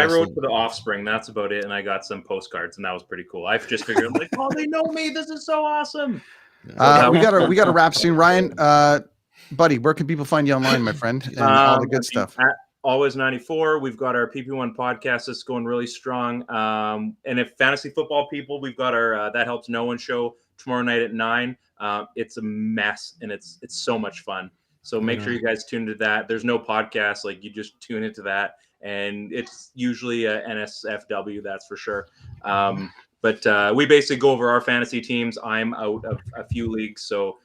wrote for the Offspring. That's about it, and I got some postcards, and that was pretty cool. I just figured, like, oh, they know me. This is so awesome. We got to wrap soon, Ryan. Buddy, where can people find you online, my friend, and all the good stuff? At Always 94. We've got our PP1 podcast that's going really strong. And if fantasy football people, we've got our That Helps No One show tomorrow night at 9. It's a mess, and it's so much fun. So make sure you guys tune into that. There's no podcast, like you just tune into that, and it's usually a NSFW, that's for sure. But we basically go over our fantasy teams. I'm out of a few leagues, so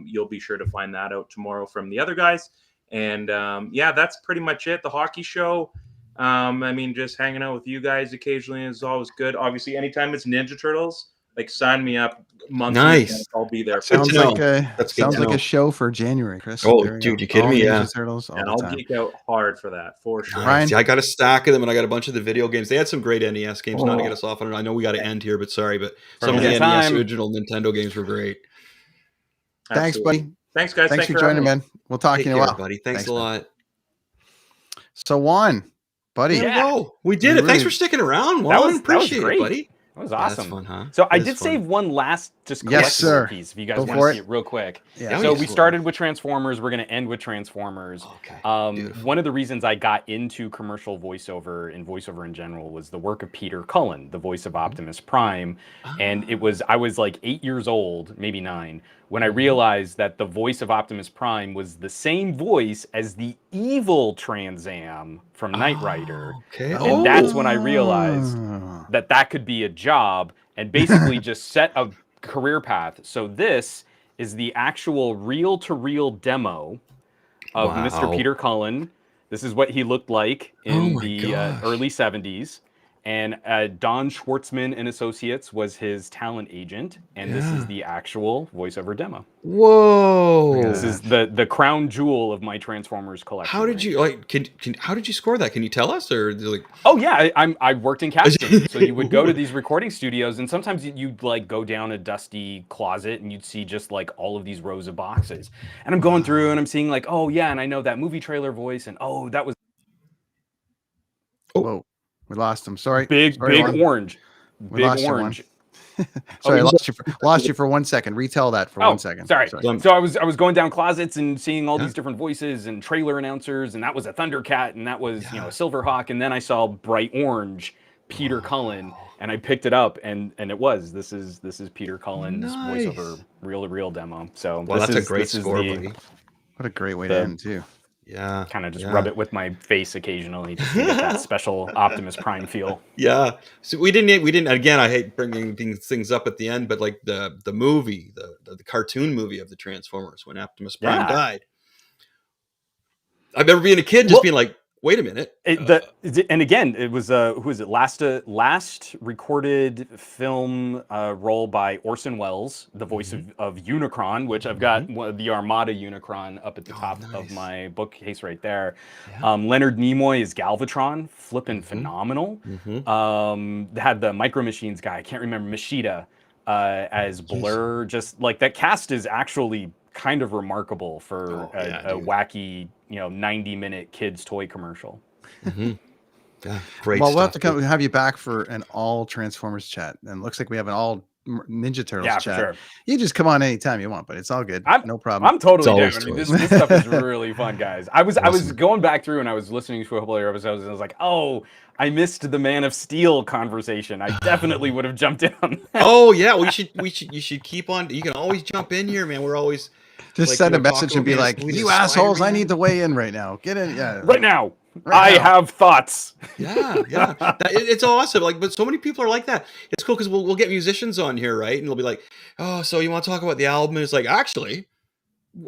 you'll be sure to find that out tomorrow from the other guys. And that's pretty much it. The hockey show, just hanging out with you guys occasionally is always good. Obviously, anytime it's Ninja Turtles, like sign me up monthly. Nice. I'll be there. Sounds like a show for January, Chris. Oh, dude, you kidding me? Yeah. Turtles and I'll geek out hard for that, for sure. Ryan? See, I got a stack of them, and I got a bunch of the video games. They had some great NES games. Not to get us off on it. I know we got to end here, but sorry, but some of the NES original Nintendo games were great. Thanks, buddy. Thanks, guys. Thanks for joining, man. We'll talk to you in a while, buddy. Thanks a lot. So Juan, buddy, there we go. We did it. Thanks for sticking around, Juan. Appreciate it, buddy. That was awesome. That's fun, huh? So I did save one last just collectible piece if you guys want to see it real quick. Yeah. So we started with Transformers. We're going to end with Transformers. Okay. One of the reasons I got into commercial voiceover and voiceover in general was the work of Peter Cullen, the voice of Optimus Prime. And I was like 8 years old, maybe 9, when I realized that the voice of Optimus Prime was the same voice as the evil Trans Am from Knight Rider. Okay. And that's when I realized that could be a job and basically just set a career path. So this is the actual reel-to-reel demo of Mr. Peter Cullen. This is what he looked like in the early 70s. And Don Schwartzman and Associates was his talent agent, and this is the actual voiceover demo. Whoa! This is the crown jewel of my Transformers collection. How did you how did you score that? Can you tell us, or like? Oh yeah, I worked in casting, so you would go to these recording studios, and sometimes you'd like go down a dusty closet, and you'd see just like all of these rows of boxes, and I'm going through, and I'm seeing like, oh yeah, and I know that movie trailer voice, and oh that was. Whoa. We lost him. Sorry. Big orange. Big orange. Sorry, lost you for 1 second. Retell that for 1 second. Sorry. So I was going down closets and seeing all these different voices and trailer announcers, and that was a Thundercat, and that was a Silverhawk, and then I saw bright orange Peter Cullen, and I picked it up, and it was this is Peter Cullen's voiceover reel demo. So that's a great score, buddy. What a great way to end too. Yeah, kind of just rub it with my face occasionally to get that special Optimus Prime feel. Yeah, so we didn't. Again, I hate bringing things up at the end, but like the movie, the cartoon movie of the Transformers when Optimus Prime died. I remember being a kid, just being like, "Wait a minute!" And again, it was who was it? Last recorded film role by Orson Welles, the voice of Unicron, which I've got the Armada Unicron up at the top of my bookcase right there. Yeah. Leonard Nimoy is Galvatron, flipping phenomenal. Had the Micro Machines guy, I can't remember, Machida as Blur. Just like that cast is actually kind of remarkable for a wacky, 90-minute kids toy commercial. Yeah, great. Well, we'll have to have you back for an all Transformers chat, and it looks like we have an all Ninja Turtles chat. Sure. You just come on anytime you want, but it's all good. No problem. I'm totally down. I mean, this stuff is really fun, guys. I was going back through and I was listening to a couple of episodes, and I was like, oh, I missed the Man of Steel conversation. I definitely would have jumped in on that. Oh yeah, you should keep on. You can always jump in here, man. We're always just send a message and be like, "You assholes, I need to weigh in right now. Get in, right now." I have thoughts. Yeah. It's awesome. Like, but so many people are like that. It's cool because we'll get musicians on here, right? And they'll be like, "Oh, so you want to talk about the album?" And it's like, actually,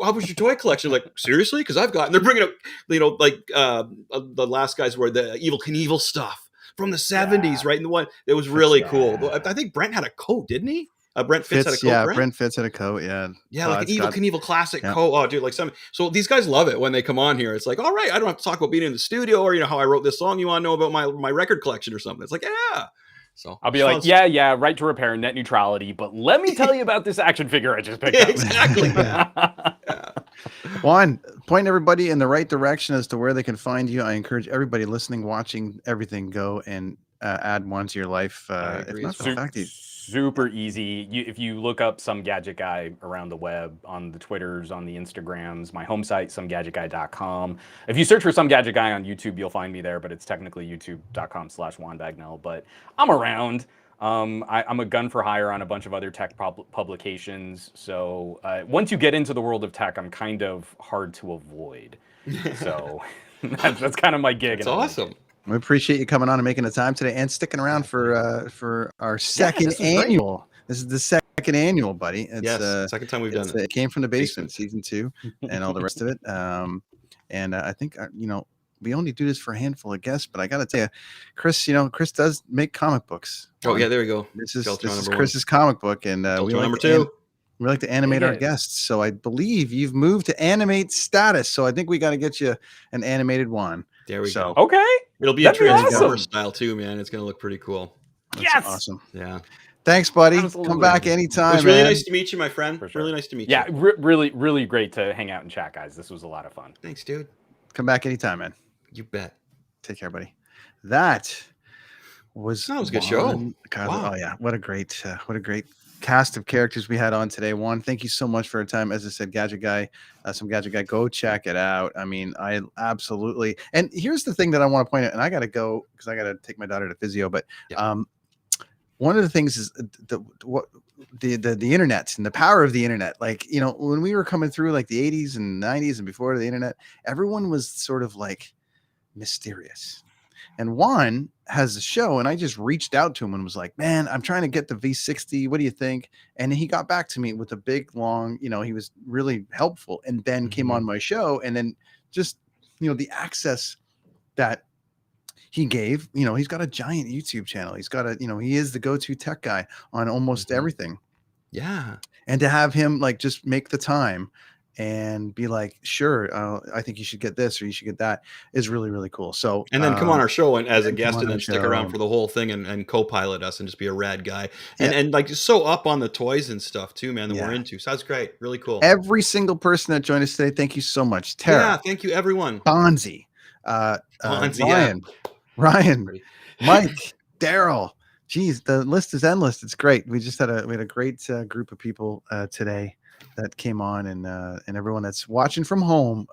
how was your toy collection? Like, seriously? Because I've got, and they're bringing up, the last guys were the Evel Knievel stuff from the 70s, right? And the one that was really cool. I think Brent had a coat, didn't he? Brent Fitz had a coat. Yeah, Brent Fitz had a coat. Yeah, like an Evel Knievel classic coat. Oh, dude, like so these guys love it when they come on here. It's like, all right, I don't have to talk about being in the studio or how I wrote this song. You want to know about my record collection or something? It's like, yeah. So I'll be like, yeah, right to repair, net neutrality. But let me tell you about this action figure I just picked up. Exactly. Juan, point everybody in the right direction as to where they can find you. I encourage everybody listening, watching, everything, go and add Juan to your life. If not for the fact super easy. If you look up Some Gadget Guy around the web, on the Twitters, on the Instagrams, my home site, somegadgetguy.com. If you search for Some Gadget Guy on YouTube, you'll find me there, but it's technically youtube.com/Juan Bagnell. But I'm around. I'm a gun for hire on a bunch of other tech publications. So once you get into the world of tech, I'm kind of hard to avoid. So that's kind of my gig. It's awesome. We appreciate you coming on and making the time today and sticking around for our second annual. This is the second annual, buddy. It's second time we've done it. It came from the basement, season 2, and all the rest of it. And I think we only do this for a handful of guests, but I got to tell you, Chris, Chris does make comic books. Oh yeah, there we go. This is Chris's comic book, and we like number 2. We like to animate our guests, so I believe you've moved to animate status. So I think we got to get you an animated one. There we go. Okay. It'll be a Transformer style too, man. It's gonna look pretty cool. That's awesome. Yeah. Thanks, buddy. Absolutely. Come back anytime. It was really man. nice to meet you, my friend. Sure. Really nice to meet you. Yeah, really great to hang out and chat, guys. This was a lot of fun. Thanks, dude. Come back anytime, man. You bet. Take care, buddy. That was a good show. Wow. Oh yeah, what a great cast of characters we had on today. Juan, thank you so much for your time. As I said, Gadget Guy, Some Gadget Guy, go check it out. I mean, I absolutely. And here's the thing that I want to point out, and I got to go because I got to take my daughter to physio. But one of the things is the internet and the power of the internet. Like, when we were coming through like the 80s and 90s and before the internet, everyone was sort of like mysterious. And Juan has a show, and I just reached out to him and was like, man, I'm trying to get the V60. What do you think? And he got back to me with a big, long, he was really helpful, and then came on my show. And then just, the access that he gave, he's got a giant YouTube channel. He's got he is the go-to tech guy on almost everything. Yeah. And to have him like just make the time and be like, sure, I think you should get this or you should get that is really, really cool. So, and then come on our show and as a guest, and then stick around for the whole thing and co-pilot us and just be a rad guy. And like just so up on the toys and stuff too, man, that we're into. Sounds great. Really cool. Every single person that joined us today, thank you so much. Tara. Yeah, thank you, everyone. Bonzi. Ryan, Mike, Daryl. Geez, the list is endless. It's great. We just had a great group of people today that came on, and everyone that's watching from home.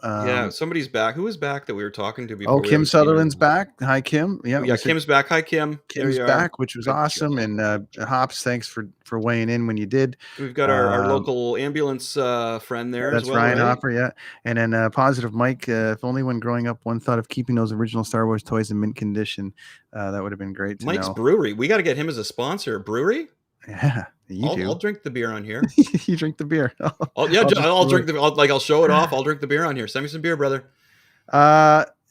Somebody's back. Who was back that we were talking to before? Oh, Kim Sutherland's back. Hi, Kim. Yeah, Kim's back. Hi, Kim. Kim's back, which was awesome. And Hops, thanks for weighing in when you did. We've got our local ambulance friend there. That's as well, Ryan right? Hopper, yeah. And then Positive Mike. If only when growing up, one thought of keeping those original Star Wars toys in mint condition. That would have been great. Mike's Brewery. We got to get him as a sponsor. Brewery. Yeah, I'll drink the beer on here. You drink the beer. I'll drink the. I'll show it off. I'll drink the beer on here. Send me some beer, brother.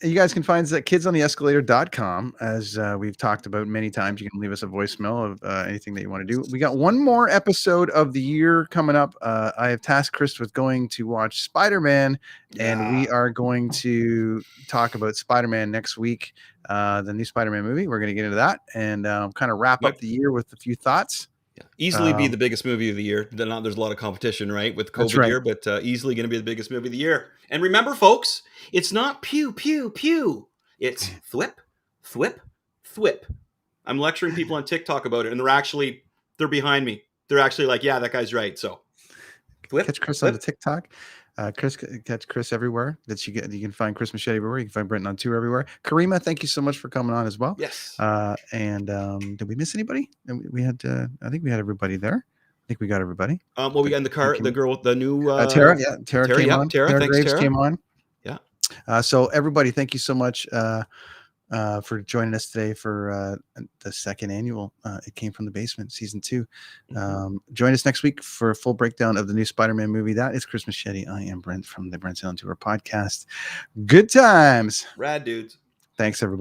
You guys can find us at kidsontheescalator.com. As we've talked about many times, you can leave us a voicemail of anything that you want to do. We got one more episode of the year coming up. I have tasked Chris with going to watch Spider-Man, and we are going to talk about Spider-Man next week, the new Spider-Man movie. We're going to get into that and kind of wrap up the year with a few thoughts. Easily be the biggest movie of the year. There's a lot of competition, right, with COVID year, but easily going to be the biggest movie of the year. And remember, folks, it's not pew, pew, pew. It's thwip, thwip, thwip. I'm lecturing people on TikTok about it, and they're behind me. They're actually like, yeah, that guy's right. So thwip, catch Chris on the TikTok. Catch Chris everywhere that you get. You can find Chris Machete everywhere. You can find Brenton on tour everywhere. Karima, thank you so much for coming on as well. Yes. And did we miss anybody? We had. I think we had everybody there. I think we got everybody. We got in the car. The girl with the new Tara. Yeah, Tara came on. Tara, thanks, Graves Tara. came on. Yeah. So everybody, thank you so much for joining us today for the second annual It Came From the Basement season 2. Join us next week for a full breakdown of the new Spider-Man movie. That is Chris Machete. I am Brent from the Brent Allen Tour podcast. Good times. Rad dudes. Thanks everybody.